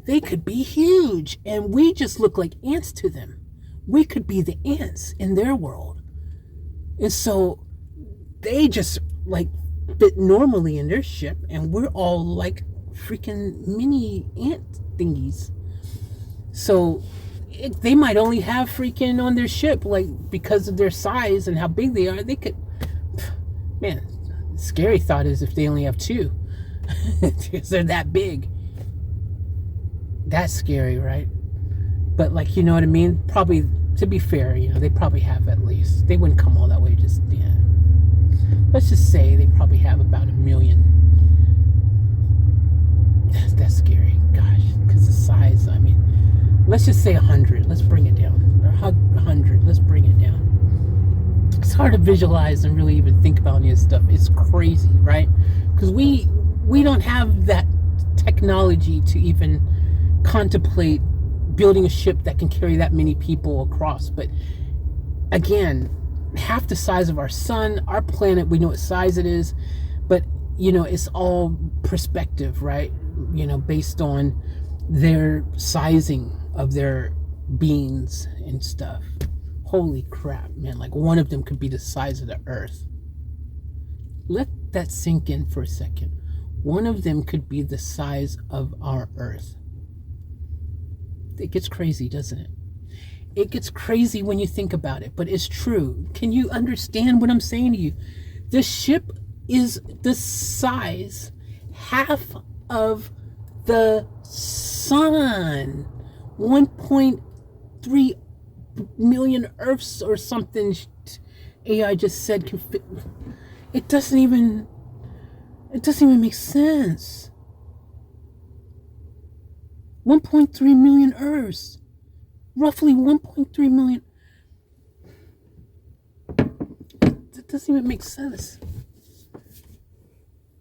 They could be huge, and we just look like ants to them. We could be the ants in their world. And so they just like fit normally in their ship, and we're all like freaking mini ant thingies. So they might only have freaking on their ship, like, because of their size and how big they are, they could, man, the scary thought is if they only have 2, because they're that big. That's scary, right? But like, you know what I mean? Probably, to be fair, you know, they probably have at least, they wouldn't come all that way, just, yeah. Let's just say they probably have about 1 million. That's scary, gosh, because the size, I mean, let's just say 100. Let's bring it down. 100. Let's bring it down. It's hard to visualize and really even think about any of this stuff. It's crazy, right? Because we don't have that technology to even contemplate building a ship that can carry that many people across. But again, half the size of our sun, our planet, we know what size it is. But, you know, it's all perspective, right? You know, based on their sizing of their beings and stuff. Holy crap, man. Like, one of them could be the size of the Earth. Let that sink in for a second. One of them could be the size of our Earth. It gets crazy, doesn't it? It gets crazy when you think about it, but it's true. Can you understand what I'm saying to you? This ship is the size, half of the sun. 1.3 million Earths or something, AI just said can fit. It doesn't even make sense. 1.3 million Earths. Roughly 1.3 million. That doesn't even make sense.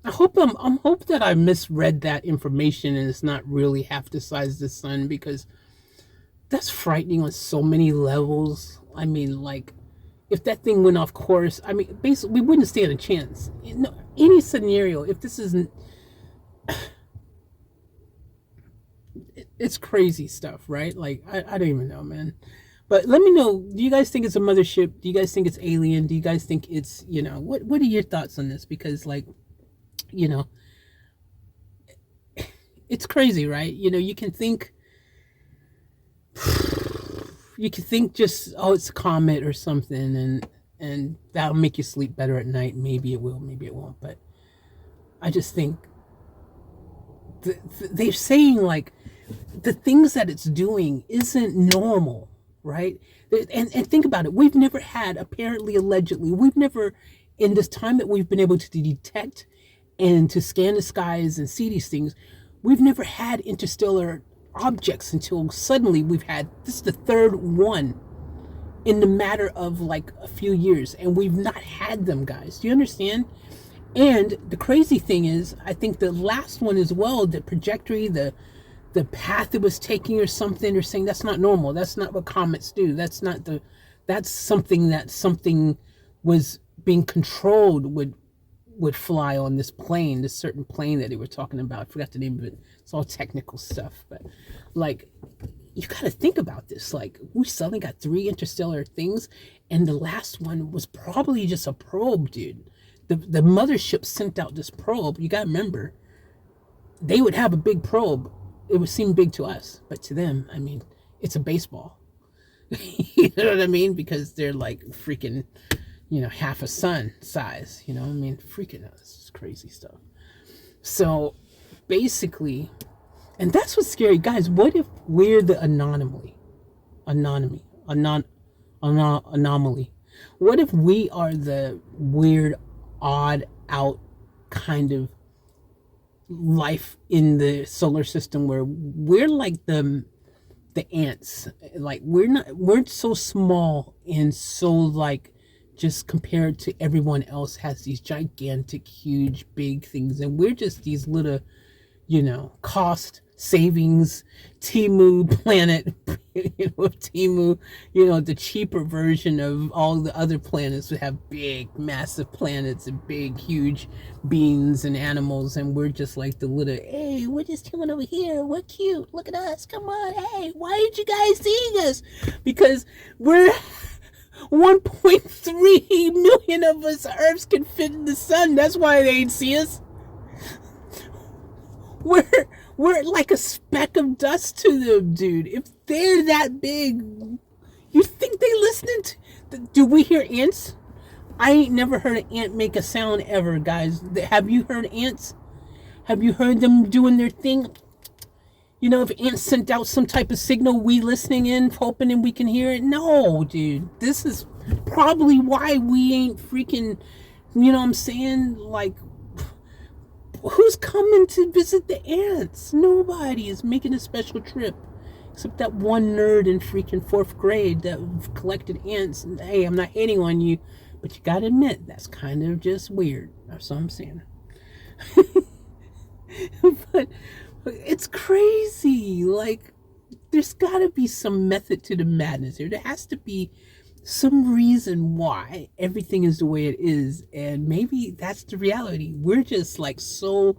I hope that I misread that information and it's not really half the size of the sun, because that's frightening on so many levels. I mean, like, if that thing went off course, I mean, basically, we wouldn't stand a chance. In any scenario, if this isn't, it's crazy stuff, right? Like, I don't even know, man. But let me know, do you guys think it's a mothership? Do you guys think it's alien? Do you guys think it's, you know, what are your thoughts on this? Because, like, you know, it's crazy, right? You know, you can think just, oh, it's a comet or something, and that'll make you sleep better at night. Maybe it will, maybe it won't. But I just think they're saying, like, the things that it's doing isn't normal, right? And think about it. We've never had, apparently, allegedly, we've never, in this time that we've been able to detect and to scan the skies and see these things, we've never had interstellar objects until suddenly we've had, this is the third one in the matter of like a few years, and we've not had them, guys. Do you understand? And the crazy thing is, I think the last one as well, the trajectory, the path it was taking or something, they're saying that's not normal. That's not what comets do. That's something that something was being controlled would fly on this plane, this certain plane that they were talking about. I forgot the name of it. It's all technical stuff, but like, you got to think about this. Like, we suddenly got 3 interstellar things, and the last one was probably just a probe, dude. The mothership sent out this probe. You got to remember, they would have a big probe. It would seem big to us, but to them, I mean, it's a baseball. You know what I mean? Because they're like freaking, you know, half a sun size. You know what I mean? Freaking out. This is crazy stuff. So basically, and that's what's scary, guys. What if we're the anomaly? anomaly? What if we are the weird, odd out kind of life in the solar system, where we're like the ants? Like, we're so small and so, like, just compared to everyone else has these gigantic, huge, big things, and we're just these little, cost savings Timu planet. Timu, the cheaper version of all the other planets would have big, massive planets and big, huge beings and animals, and we're just like the little, hey, we're just chilling over here, we're cute, look at us, come on, hey, why aren't you guys seeing us? Because we're 1.3 million of us Earths can fit in the sun. That's why they ain't see us. We're like a speck of dust to them, dude. If they're that big, you think they listening to... Do we hear ants? I ain't never heard an ant make a sound ever, guys. Have you heard ants? Have you heard them doing their thing? If ants sent out some type of signal, we listening in, hoping and we can hear it? No, dude. This is probably why we ain't freaking, what I'm saying? Like, who's coming to visit the ants? Nobody is making a special trip. Except that one nerd in freaking 4th grade that collected ants. And, hey, I'm not hating on you, but you gotta admit, that's kind of just weird. That's what I'm saying. But it's crazy. Like, there's gotta be some method to the madness here. There has to be some reason why everything is the way it is, and maybe that's the reality. We're just like so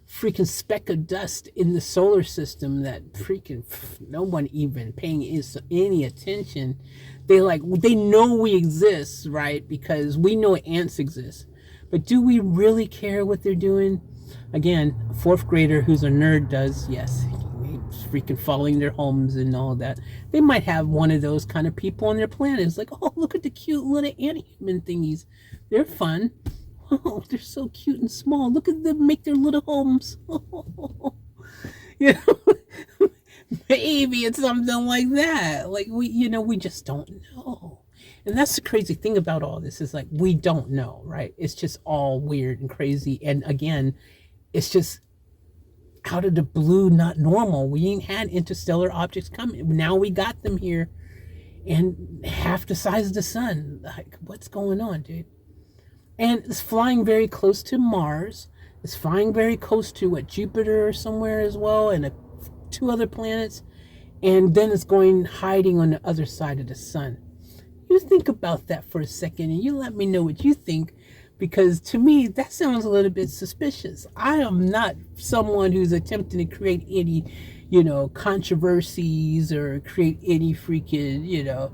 freaking speck of dust in the solar system that freaking no one even paying any attention. They know we exist, right? Because we know ants exist, but do we really care what they're doing? Again, a 4th grader who's a nerd does, yes, freaking following their homes and all that. They might have one of those kind of people on their planet. It's like, oh, look at the cute little ant-human thingies. They're fun. Oh, they're so cute and small. Look at them make their little homes. Maybe it's something like that. Like, we just don't know. And that's the crazy thing about all this, is like, we don't know, right? It's just all weird and crazy. And again, it's just out of the blue, not normal. We ain't had interstellar objects coming. Now we got them here, and half the size of the sun. Like, what's going on, dude? And it's flying very close to Mars. It's flying very close to Jupiter somewhere as well, and 2 other planets. And then it's going hiding on the other side of the sun. You think about that for a second, and you let me know what you think. Because to me, that sounds a little bit suspicious. I am not someone who's attempting to create any, controversies or create any freaking,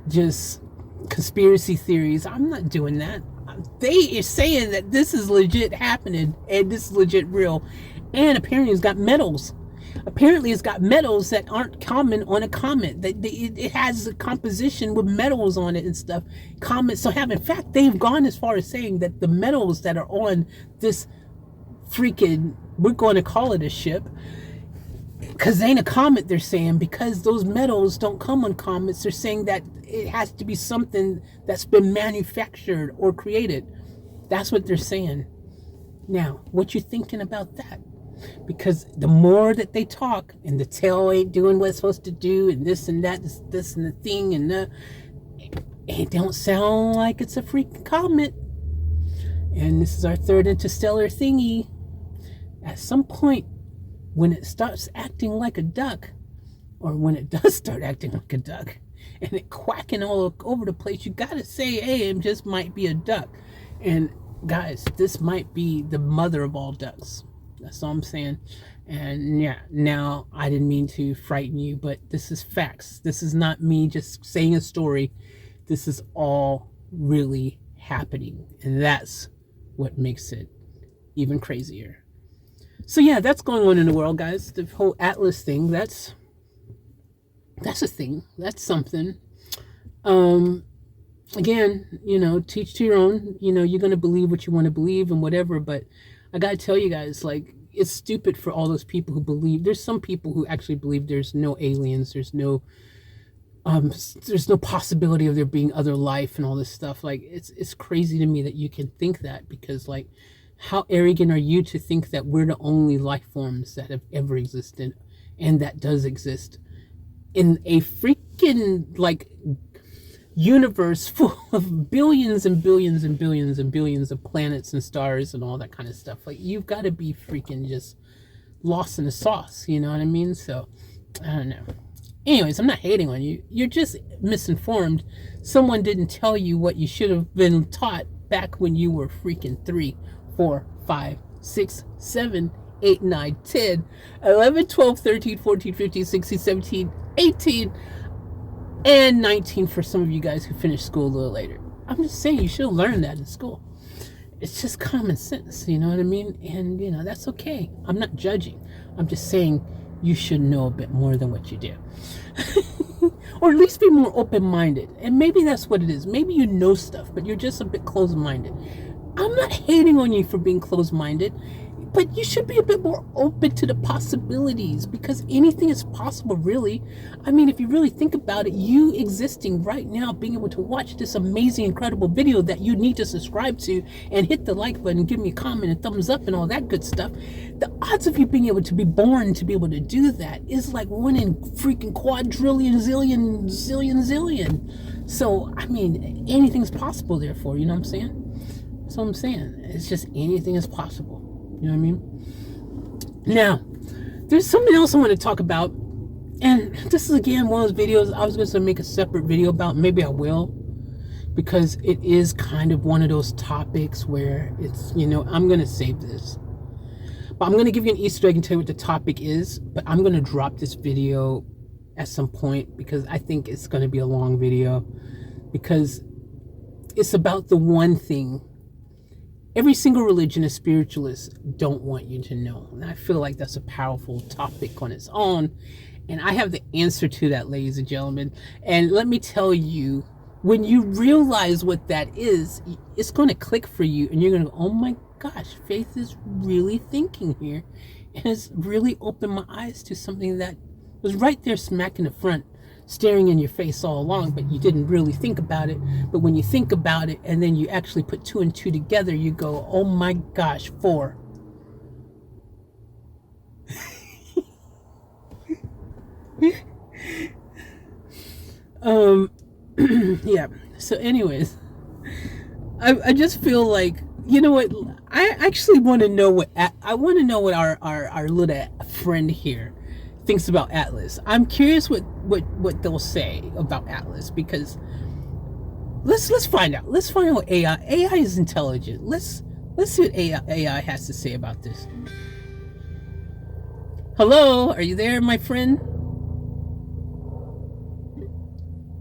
just conspiracy theories. I'm not doing that. They are saying that this is legit happening and this is legit real. And apparently it's got metals. Apparently it's got metals that aren't common on a comet. It has a composition with metals on it and stuff. Comets. So in fact, they've gone as far as saying that the metals that are on this freaking, we're going to call it a ship, because it ain't a comet, they're saying, because those metals don't come on comets. They're saying that it has to be something that's been manufactured or created. That's what they're saying. Now, what you thinking about that? Because the more that they talk, and the tail ain't doing what it's supposed to do, and this and that, this and the thing, and it don't sound like it's a freaking comet. And this is our 3rd interstellar thingy. At some point, when it starts acting like a duck, or when it does start acting like a duck, and it quacking all over the place, you gotta say, hey, it just might be a duck. And guys, this might be the mother of all ducks. That's all I'm saying. And yeah, now I didn't mean to frighten you, but this is facts. This is not me just saying a story. This is all really happening. And that's what makes it even crazier. So yeah, that's going on in the world, guys. The whole Atlas thing, that's a thing. That's something. Again, teach to your own. You're going to believe what you want to believe and whatever, but I gotta tell you guys, like, it's stupid for all those people who believe. There's some people who actually believe there's no aliens, there's no there's no possibility of there being other life and all this stuff. Like, it's crazy to me that you can think that, because like, how arrogant are you to think that we're the only life forms that have ever existed and that does exist in a freaking like universe full of billions and billions and billions and billions of planets and stars and all that kind of stuff. Like, you've got to be freaking just lost in the sauce, you know what I mean? So I don't know. Anyways, I'm not hating on you. You're just misinformed. Someone didn't tell you what you should have been taught back when you were freaking 3, 4, 5, 6, 7, 8, 9, 10, 11, 12, 13, 14, 15, 16, 17, 18, and 19 for some of you guys who finished school a little later. I'm just saying you should have learned that in school. It's just common sense, you know what I mean? And, you know, that's okay. I'm not judging. I'm just saying you should know a bit more than what you do. Or at least be more open-minded. And maybe that's what it is. Maybe you know stuff, but you're just a bit closed-minded. I'm not hating on you for being closed-minded, but you should be a bit more open to the possibilities, because anything is possible, really. I mean, if you really think about it, you existing right now, being able to watch this amazing, incredible video that you need to subscribe to and hit the like button, give me a comment and thumbs up and all that good stuff. The odds of you being able to be born to be able to do that is like 1 in freaking quadrillion, zillion, zillion. So, I mean, anything's possible, therefore, you know what I'm saying? That's what I'm saying. It's just anything is possible. You know what I mean? Now, there's something else I want to talk about. And this is, again, one of those videos I was going to make a separate video about. Maybe I will. Because it is kind of one of those topics where it's, you know, I'm going to save this. But I'm going to give you an Easter egg and tell you what the topic is. But I'm going to drop this video at some point, because I think it's going to be a long video. Because it's about the one thing every single religion and spiritualists don't want you to know. And I feel like that's a powerful topic on its own. And I have the answer to that, ladies and gentlemen. And let me tell you, when you realize what that is, it's going to click for you. And you're going to go, oh my gosh, Faith is really thinking here. And it's really opened my eyes to something that was right there smack in the front, staring in your face all along, but you didn't really think about it. But when you think about it and then you actually put 2 and 2 together, you go, oh my gosh, 4. Yeah. So anyways, I just feel like, you know what, I actually want to know what our little friend here thinks about Atlas. I'm curious what they'll say about Atlas, because let's find out. Let's find out what AI is intelligent. Let's see what AI has to say about this. Hello, are you there, my friend?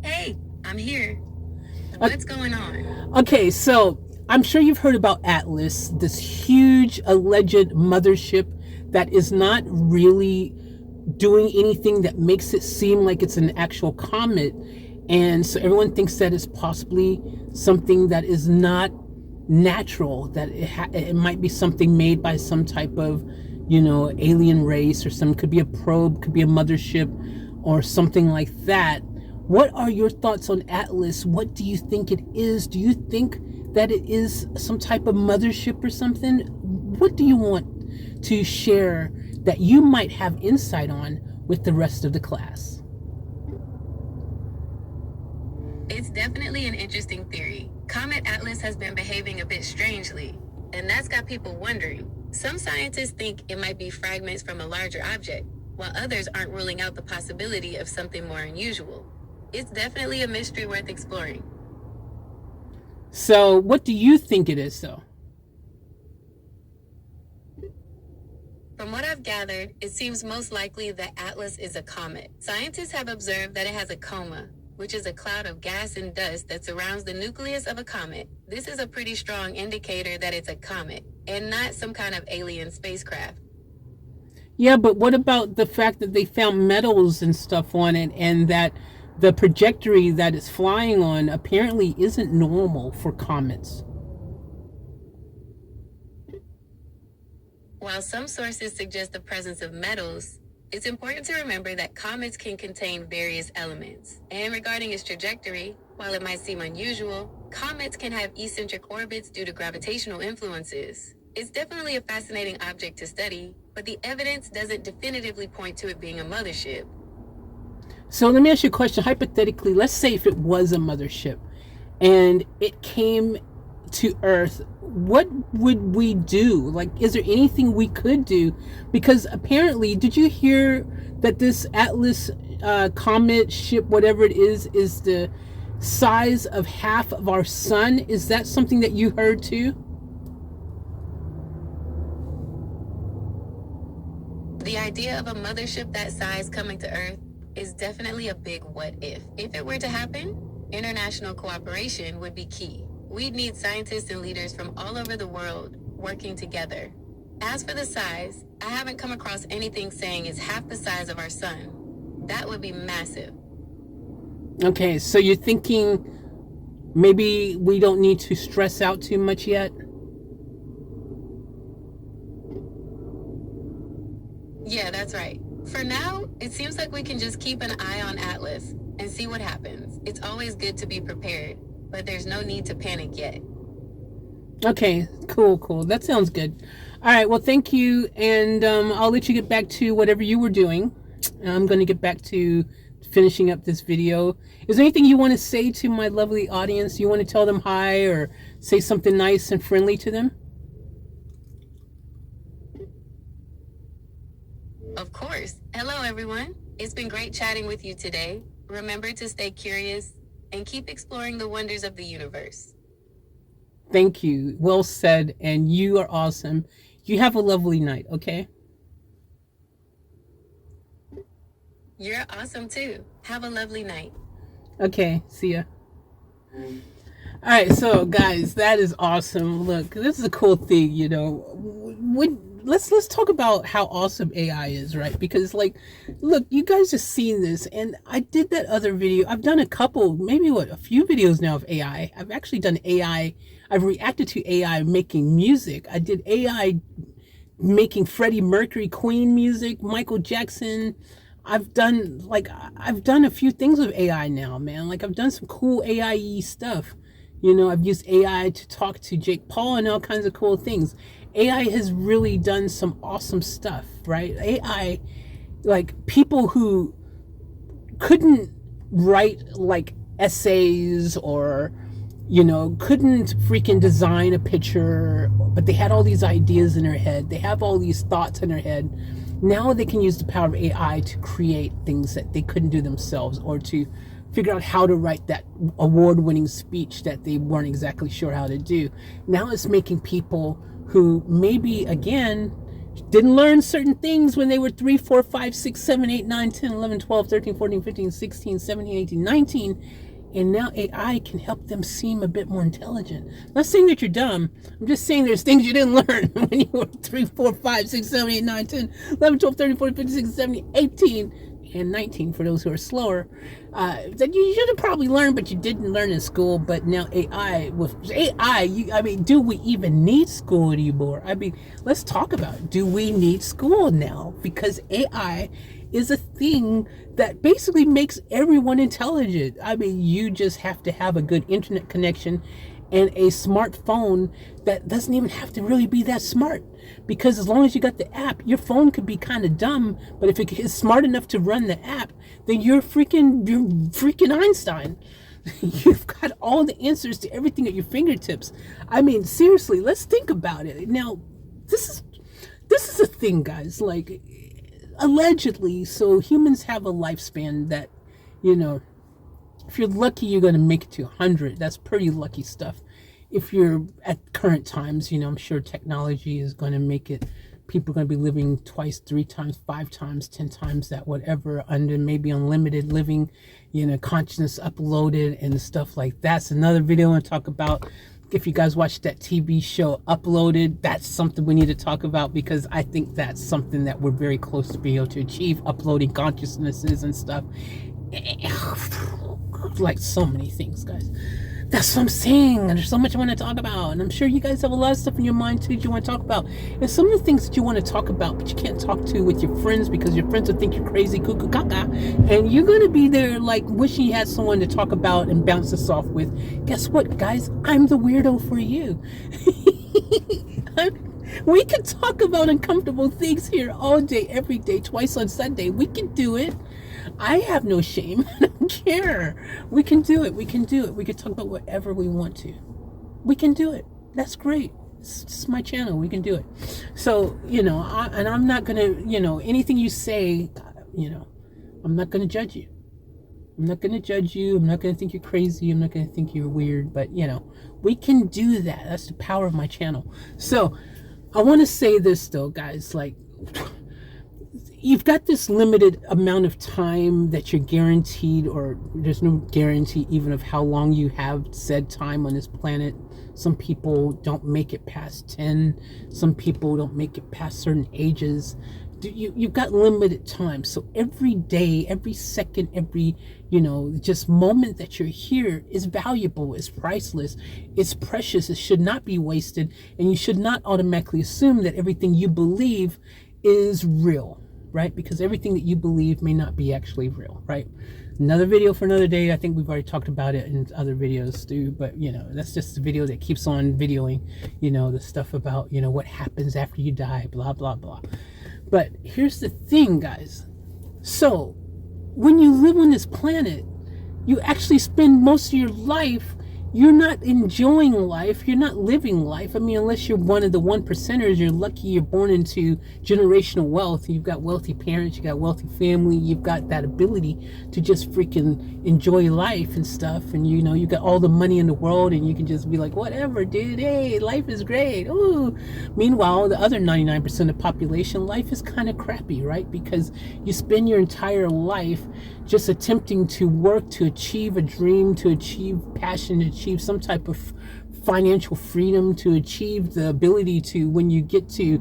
Hey, I'm here. What's going on? Okay, so I'm sure you've heard about Atlas, this huge alleged mothership that is not really doing anything that makes it seem like it's an actual comet. And so everyone thinks that it's possibly something that is not natural, that it might be something made by some type of, you know, alien race, or could be a probe, could be a mothership, or something like that. What are your thoughts on Atlas? What do you think it is? Do you think that it is some type of mothership or something? What do you want to share that you might have insight on with the rest of the class? It's definitely an interesting theory. Comet Atlas has been behaving a bit strangely, and that's got people wondering. Some scientists think it might be fragments from a larger object, while others aren't ruling out the possibility of something more unusual. It's definitely a mystery worth exploring. So what do you think it is, though? From what I've gathered, it seems most likely that Atlas is a comet. Scientists have observed that it has a coma, which is a cloud of gas and dust that surrounds the nucleus of a comet. This is a pretty strong indicator that it's a comet, and not some kind of alien spacecraft. Yeah, but what about the fact that they found metals and stuff on it, and that the trajectory that it's flying on apparently isn't normal for comets? While some sources suggest the presence of metals, It's important to remember that comets can contain various elements. And regarding its trajectory, while it might seem unusual, comets can have eccentric orbits due to gravitational influences. It's definitely a fascinating object to study, but the evidence doesn't definitively point to it being a mothership. So let me ask you a question. Hypothetically, let's say if it was a mothership and it came to Earth, what would we do? Like, is there anything we could do? Because apparently, did you hear that this Atlas comet ship, whatever it is the size of half of our sun? Is that something that you heard too? The idea of a mothership that size coming to Earth is definitely a big what if. If it were to happen, international cooperation would be key. We'd need scientists and leaders from all over the world working together. As for the size, I haven't come across anything saying it's half the size of our sun. That would be massive. Okay, so you're thinking maybe we don't need to stress out too much yet? Yeah, that's right. For now, it seems like we can just keep an eye on Atlas and see what happens. It's always good to be prepared, but there's no need to panic yet. Okay, cool. That sounds good. All right, well, thank you, and I'll let you get back to whatever you were doing. I'm going to get back to finishing up this video. Is there anything you want to say to my lovely audience? You want to tell them hi or say something nice and friendly to them? Of course. Hello, everyone. It's been great chatting with you today. Remember to stay curious and keep exploring the wonders of the universe. Thank you. Well said. And you are awesome. You have a lovely night, okay? You're awesome too. Have a lovely night. Okay, see ya. All right, so guys, that is awesome. Look, this is a cool thing, you know. Let's talk about how awesome AI is, right? Because, like, look, you guys have seen this, and I did that other video. I've done a couple, maybe a few videos now of AI. I've actually done AI. I've reacted to AI making music. I did AI making Freddie Mercury, Queen music, Michael Jackson. I've done a few things with AI now, man. Like, I've done some cool AI stuff. You know, I've used AI to talk to Jake Paul and all kinds of cool things. AI has really done some awesome stuff, right? AI, like, people who couldn't write like essays or, you know, couldn't freaking design a picture, but they had all these ideas in their head. They have all these thoughts in their head. Now they can use the power of AI to create things that they couldn't do themselves, or to figure out how to write that award-winning speech that they weren't exactly sure how to do. Now it's making people who maybe, again, didn't learn certain things when they were 3, 4, 5, 6, 7, 8, 9, 10, 11, 12, 13, 14, 15, 16, 17, 18, 19, and now AI can help them seem a bit more intelligent. I'm not saying that you're dumb. I'm just saying there's things you didn't learn when you were 3, 4, 5, 6, 7, 8, 9, 10, 11, 12, 13, 14, 15, 16, 17, 18, and 19 for those who are slower, that you should have probably learned, but you didn't learn in school. But now AI, I mean, do we even need school anymore? I mean, let's talk about it. Do we need school now? Because AI is a thing that basically makes everyone intelligent. I mean, you just have to have a good internet connection and a smartphone that doesn't even have to really be that smart, because as long as you got the app, your phone could be kind of dumb, but if it is smart enough to run the app, then you're freaking Einstein. You've got all the answers to everything at your fingertips. I mean, seriously, let's think about it. Now, this is a thing, guys. Like, allegedly, so humans have a lifespan that, you know, if you're lucky, you're going to make it to 100. That's pretty lucky stuff. If you're at current times, you know, I'm sure technology is going to make it, people are going to be living twice, 3 times, 5 times, 10 times that, whatever, under maybe unlimited living, you know, consciousness uploaded and stuff like that. That's another video I want to talk about. If you guys watch that TV show Uploaded, that's something we need to talk about, because I think that's something that we're very close to being able to achieve, uploading consciousnesses and stuff. Like so many things, guys. That's what I'm saying. There's so much I want to talk about. And I'm sure you guys have a lot of stuff in your mind too that you want to talk about. And some of the things that you want to talk about, but you can't talk to with your friends because your friends will think you're crazy, cuckoo caca. And you're going to be there like wishing you had someone to talk about and bounce this off with. Guess what, guys? I'm the weirdo for you. We can talk about uncomfortable things here all day, every day, twice on Sunday. We can do it. I have no shame. I don't care. We can do it. We can do it. We can talk about whatever we want to. We can do it. That's great. It's my channel. We can do it. So, I'm not going to, anything you say, I'm not going to judge you. I'm not going to judge you. I'm not going to think you're crazy. I'm not going to think you're weird. But, we can do that. That's the power of my channel. So, I want to say this, though, guys. Like, you've got this limited amount of time that you're guaranteed, or there's no guarantee even of how long you have said time on this planet. Some people don't make it past 10. Some people don't make it past certain ages. You've got limited time. So every day, every second, every, just moment that you're here is valuable, is priceless, it's precious, it should not be wasted. And you should not automatically assume that everything you believe is real, right? Because everything that you believe may not be actually real, right? Another video for another day. I think we've already talked about it in other videos too, but that's just the video that keeps on videoing, the stuff about, what happens after you die, blah, blah, blah. But here's the thing, guys. So when you live on this planet, you actually spend most of your life, you're not enjoying life, you're not living life. I mean, unless you're one of the 1%ers, you're lucky you're born into generational wealth. You've got wealthy parents, you got wealthy family, you've got that ability to just freaking enjoy life and stuff. And you got all the money in the world and you can just be like, whatever, dude, hey, life is great. Ooh. Meanwhile, the other 99% of the population, life is kind of crappy, right? Because you spend your entire life just attempting to work to achieve a dream, to achieve passion, to achieve some type of financial freedom, to achieve the ability to, when you get to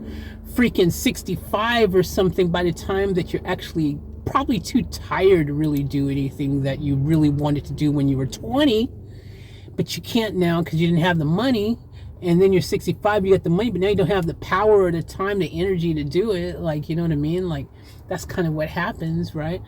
freaking 65 or something, by the time that you're actually probably too tired to really do anything that you really wanted to do when you were 20, but you can't now because you didn't have the money. And then you're 65, you got the money, but now you don't have the power or the time, the energy to do it. Like, you know what I mean? Like, that's kind of what happens, right?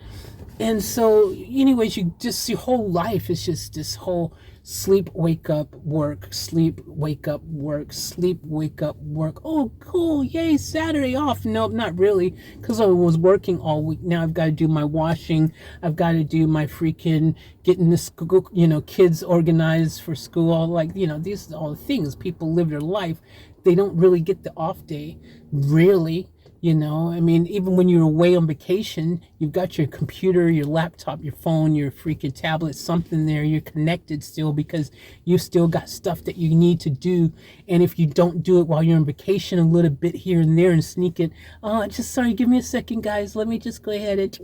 And so, anyways, your whole life is just this whole sleep, wake up, work, sleep, wake up, work, sleep, wake up, work. Oh, cool. Yay, Saturday off. Nope, not really. Because I was working all week. Now I've got to do my washing. I've got to do my freaking getting the school, kids organized for school. Like, these are all the things. People live their life. They don't really get the off day. Really. I mean, even when you're away on vacation, you've got your computer, your laptop, your phone, your freaking tablet, something there. You're connected still because you still got stuff that you need to do. And if you don't do it while you're on vacation, a little bit here and there and sneak it, sorry, give me a second, guys. Let me just go ahead and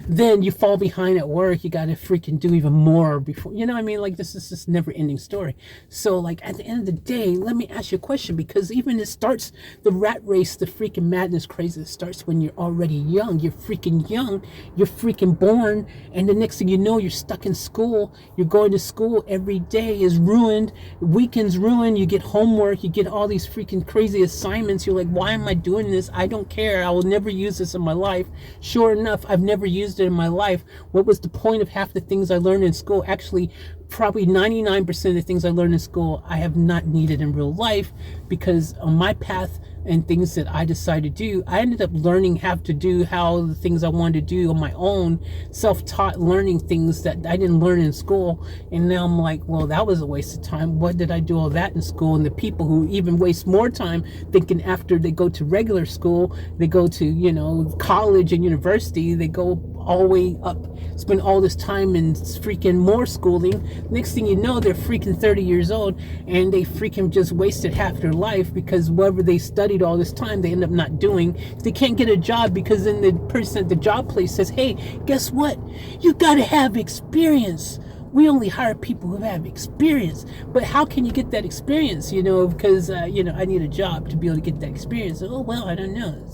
then you fall behind at work. You got to freaking do even more before, I mean, like, this is just never ending story. So, like, at the end of the day, let me ask you a question, because even it starts the rat race, the freaking madness crazy, it starts when you're already young. You're freaking young. You're freaking born. And the next thing you know, you're stuck in school. You're going to school. Every day is ruined. Weekends ruined. You get homework. You get all these freaking crazy assignments. You're like, why am I doing this? I don't care. I will never use this in my life. Sure enough, I've never used it in my life. What was the point of half the things I learned in school? Actually, probably 99% of the things I learned in school, I have not needed in real life, because on my path and things that I decided to do, I ended up learning how the things I wanted to do on my own, self-taught, learning things that I didn't learn in school. And now I'm like, well, that was a waste of time. What did I do all that in school? And the people who even waste more time thinking after they go to regular school, they go to, college and university, they go all the way up, spend all this time in freaking more schooling. Next thing you know, they're freaking 30 years old and they freaking just wasted half their life, because whatever they studied all this time, they end up not doing. They can't get a job because then the person at the job place says, hey, guess what? You got to have experience. We only hire people who have experience. But how can you get that experience? Because, I need a job to be able to get that experience. Oh, well, I don't know.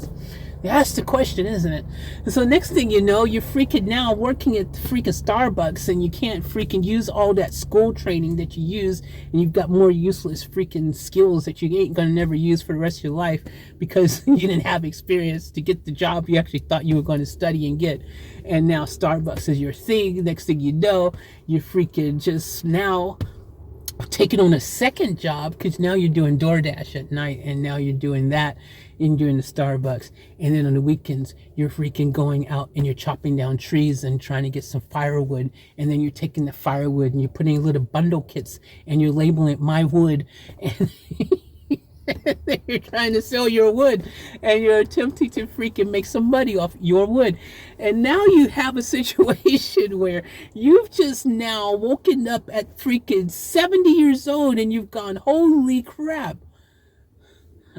That's the question, isn't it? And so next thing you know, you're freaking now working at the freaking Starbucks, and you can't freaking use all that school training that you use, and you've got more useless freaking skills that you ain't gonna never use for the rest of your life because you didn't have experience to get the job you actually thought you were going to study and get. And now Starbucks is your thing. Next thing you know, you're freaking just now taking on a second job because now you're doing DoorDash at night, and now you're doing that and doing the Starbucks. And then on the weekends, you're freaking going out and you're chopping down trees and trying to get some firewood. And then you're taking the firewood and you're putting little bundle kits and you're labeling it my wood. And you're trying to sell your wood, and you're attempting to freaking make some money off your wood. And now you have a situation where you've just now woken up at freaking 70 years old and you've gone, holy crap,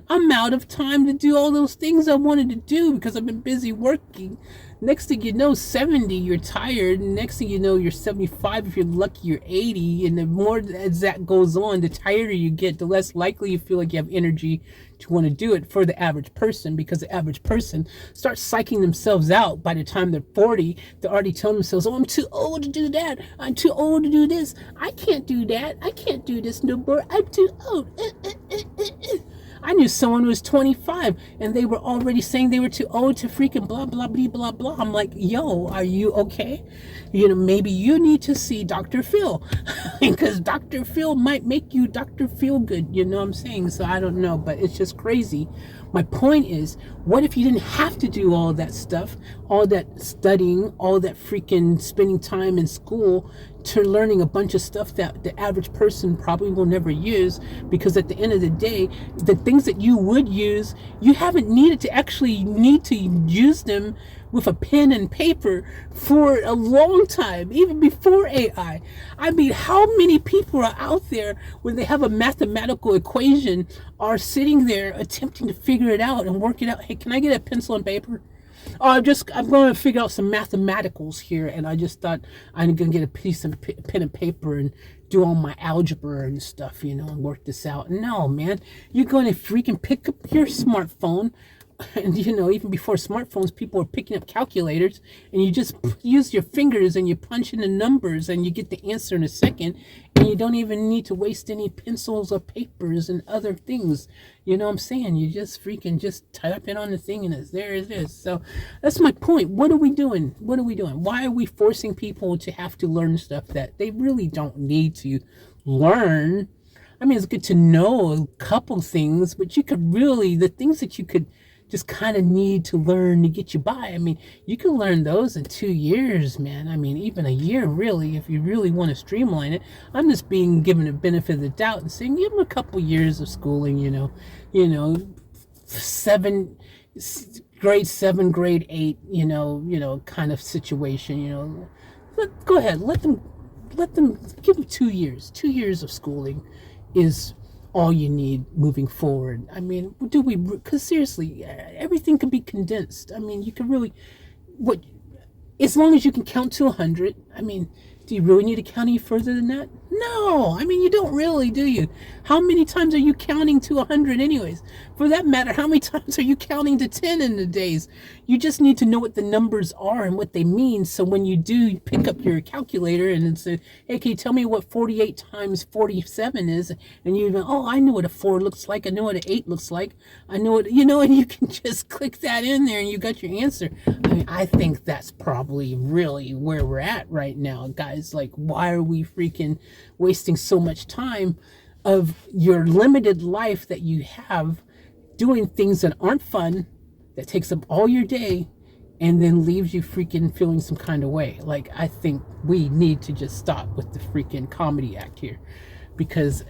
I'm out of time to do all those things I wanted to do because I've been busy working. Next thing you know, 70, you're tired. Next thing you know, you're 75. If you're lucky, you're 80. And the more as that goes on, the tighter you get, the less likely you feel like you have energy to want to do it for the average person, because the average person starts psyching themselves out by the time they're 40. They're already telling themselves, oh, I'm too old to do that. I'm too old to do this. I can't do that. I can't do this no more. I'm too old. I knew someone who was 25 and they were already saying they were too old to freaking blah, blah, blah, blah, blah. I'm like, yo, are you okay? You know, maybe you need to see Dr. Phil because Dr. Phil might make you Dr. Feel Good. You know what I'm saying? So I don't know, but it's just crazy. My point is, what if you didn't have to do all that stuff, all that studying, all that freaking spending time in school to learning a bunch of stuff that the average person probably will never use? Because at the end of the day, the things that you would use, you haven't needed to actually need to use them with a pen and paper for a long time, even before AI. I mean, how many people are out there when they have a mathematical equation are sitting there attempting to figure it out and work it out? Hey, can I get a pencil and paper? Oh, I'm going to figure out some mathematicals here, and I just thought I'm going to get a piece of pen and paper and do all my algebra and stuff, you know, and work this out. No, man, you're going to freaking pick up your smartphone. And, you know, even before smartphones, people were picking up calculators, and you just use your fingers and you punch in the numbers and you get the answer in a second, and you don't even need to waste any pencils or papers and other things. You know what I'm saying? You just freaking just type it on the thing and there it is. So that's my point. What are we doing? What are we doing? Why are we forcing people to have to learn stuff that they really don't need to learn? I mean, it's good to know a couple things, but you could really, the things that you could just kind of need to learn to get you by. I mean, you can learn those in 2 years, man. I mean, even a year, really, if you really want to streamline it. I'm just being given a benefit of the doubt and saying, give them a couple years of schooling, you know, grade 7, grade 8, you know, kind of situation, you know. Go ahead, let them give them 2 years. 2 years of schooling is all you need moving forward. I mean, because seriously, everything can be condensed. I mean, you can really, as long as you can count to 100, I mean, do you really need to count any further than that? No, I mean, you don't really, do you? How many times are you counting to 100 anyways? For that matter, how many times are you counting to 10 in the days? You just need to know what the numbers are and what they mean. So when you do pick up your calculator and say, hey, can you tell me what 48 times 47 is? And you even, oh, I know what a 4 looks like. I know what an 8 looks like. I know what, you know, and you can just click that in there and you got your answer. I mean, I think that's probably really where we're at right now, guys. Like, why are we freaking wasting so much time of your limited life that you have doing things that aren't fun, that takes up all your day, and then leaves you freaking feeling some kind of way? Like, I think we need to just stop with the freaking comedy act here, because,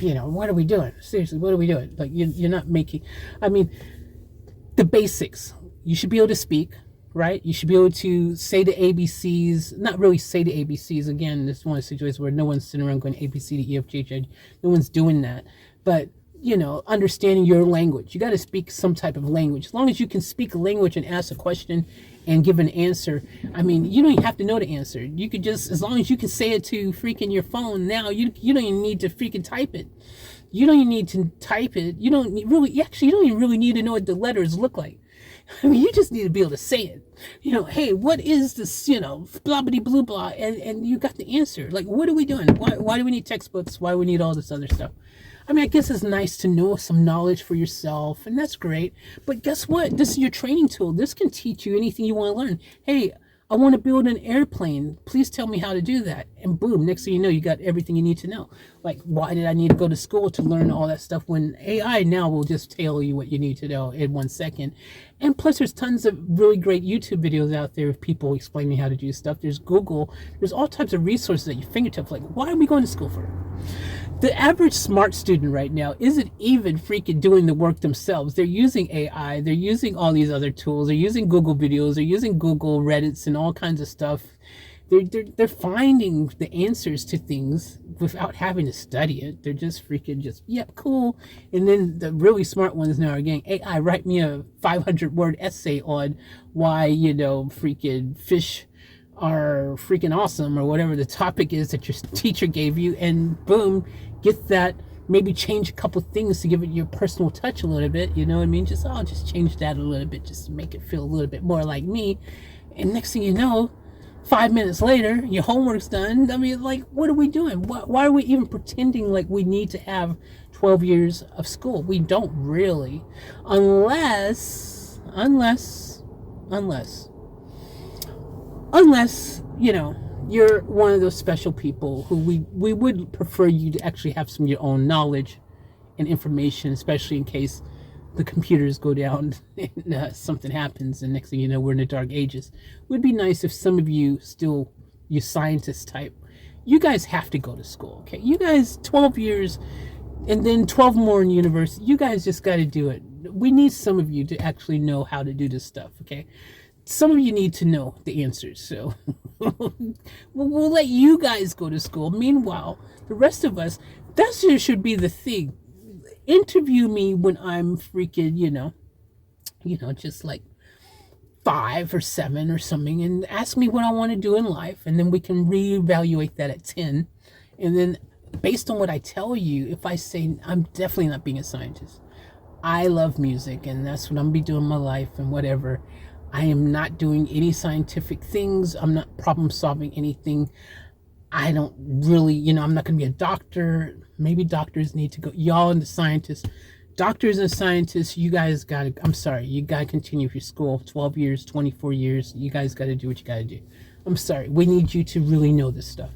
you know, what are we doing? Seriously, what are we doing? Like, you're not making, I mean, the basics. You should be able to speak, right? You should be able to say the ABCs, not really say the ABCs. Again, this is one of the situations where no one's sitting around going ABC to E, F, G, H, I. No one's doing that. But, you know, understanding your language. You got to speak some type of language. As long as you can speak a language and ask a question and give an answer, I mean, you don't even have to know the answer. You could just, as long as you can say it to freaking your phone now, you don't even need to freaking type it. You don't even need to type it. You don't even really need to know what the letters look like. I mean, you just need to be able to say it. Hey, what is this, blah, blah, blah, blah, and you got the answer. Like, what are we doing? Why do we need textbooks? Why do we need all this other stuff? I mean, I guess it's nice to know some knowledge for yourself, and that's great. But guess what? This is your training tool. This can teach you anything you want to learn. Hey, I want to build an airplane. Please tell me how to do that. And boom, next thing you know, you got everything you need to know. Like, why did I need to go to school to learn all that stuff when AI now will just tell you what you need to know in 1 second? And plus, there's tons of really great YouTube videos out there of people explaining how to do stuff. There's Google. There's all types of resources at your fingertips. Like, why are we going to school for? The average smart student right now isn't even freaking doing the work themselves. They're using AI. They're using all these other tools. They're using Google videos. They're using Google Reddits and all kinds of stuff. They're finding the answers to things without having to study it. They're just yep, cool. And then the really smart ones now are getting AI, write me a 500-word essay on why, freaking fish are freaking awesome, or whatever the topic is that your teacher gave you, and boom, get that. Maybe change a couple things to give it your personal touch a little bit, you know what I mean? I'll just change that a little bit just to make it feel a little bit more like me. And next thing you know, 5 minutes later, your homework's done. I mean, like, what are we doing? Why are we even pretending like we need to have 12 years of school? We don't really, unless, you're one of those special people who we would prefer you to actually have some of your own knowledge and information, especially in case the computers go down and something happens, and next thing you know, we're in the dark ages. It would be nice if some of you you scientist type, you guys have to go to school, okay? You guys, 12 years and then 12 more in university, you guys just got to do it. We need some of you to actually know how to do this stuff, okay? Some of you need to know the answers, so we'll let you guys go to school. Meanwhile, the rest of us, that should be the thing. Interview me when I'm freaking, just like 5 or 7 or something, and ask me what I want to do in life, and then we can reevaluate that at 10. And then based on what I tell you, if I say I'm definitely not being a scientist, I love music and that's what I'm gonna be doing in my life and whatever, I am not doing any scientific things. I'm not problem solving anything. I don't really, I'm not going to be a doctor. Maybe doctors need to go. Y'all and the scientists, doctors and scientists, you guys got to, I'm sorry, you got to continue your school. 12 years, 24 years. You guys got to do what you got to do. I'm sorry. We need you to really know this stuff.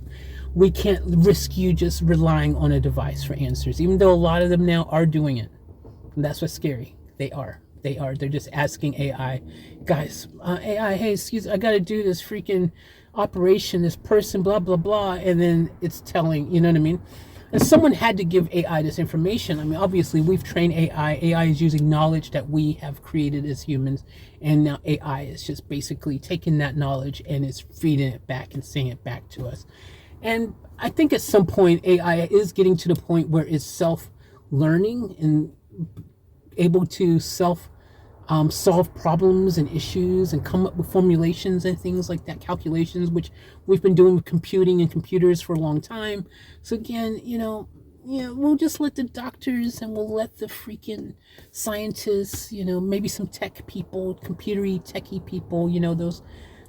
We can't risk you just relying on a device for answers, even though a lot of them now are doing it. And that's what's scary. They are. They're just asking AI, guys, AI, hey, excuse, I got to do this freaking operation, this person, blah, blah, blah. And then it's telling, you know what I mean? And someone had to give AI this information. I mean, obviously we've trained AI. AI is using knowledge that we have created as humans. And now AI is just basically taking that knowledge and is feeding it back and saying it back to us. And I think at some point AI is getting to the point where it's self-learning and able to solve problems and issues and come up with formulations and things like that, calculations, which we've been doing with computing and computers for a long time. So again, we'll just let the doctors and we'll let the freaking scientists, maybe some tech people, computery techie people,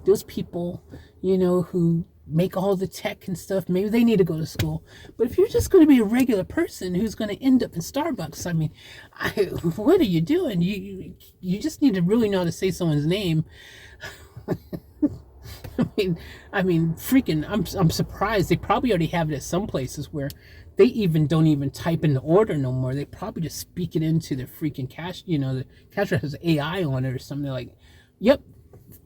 those people, who make all the tech and stuff, maybe they need to go to school. But if you're just going to be a regular person who's going to end up in Starbucks, I mean, what are you doing? You just need to really know how to say someone's name. I mean, freaking, I'm surprised. They probably already have it at some places where they don't even type in the order no more. They probably just speak it into the freaking cash. The cashier has AI on it or something, like, yep,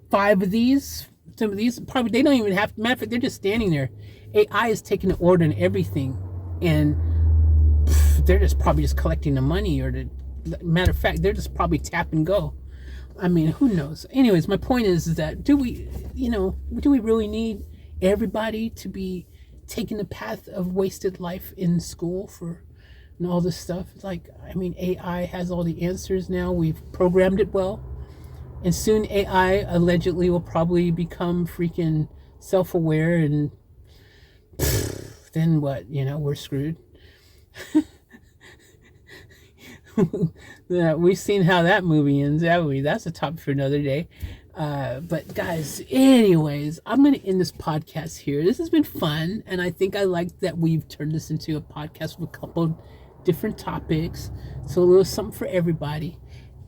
5 of these. Some of these probably they don't even have. Matter of fact, they're just standing there. AI is taking the order and everything, and they're just probably just collecting the money. Or matter of fact, they're just probably tap and go. I mean, who knows? Anyways, my point is that do we really need everybody to be taking the path of wasted life in school for and all this stuff? Like, I mean, AI has all the answers now. We've programmed it well. And soon AI allegedly will probably become freaking self-aware, and then what? We're screwed. Yeah, we've seen how that movie ends, haven't we? That's a topic for another day. But guys, anyways, I'm going to end this podcast here. This has been fun, and I think I like that we've turned this into a podcast with a couple different topics. So a little something for everybody.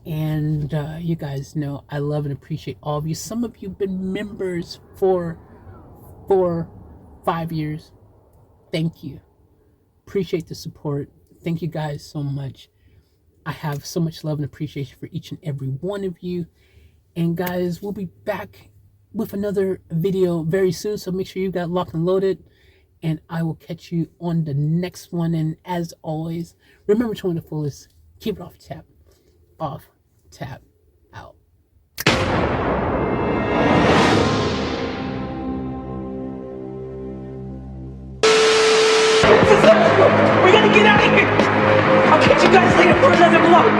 And you guys know I love and appreciate all of you. Some of you have been members for 5 years. Thank you. Appreciate the support. Thank you guys so much. I have so much love and appreciation for each and every one of you. And guys, we'll be back with another video very soon. So make sure you got locked and loaded. And I will catch you on the next one. And as always, remember to win the fullest. Keep it off tap. Off tap out. We gotta get out of here! I'll catch you guys later for another vlog!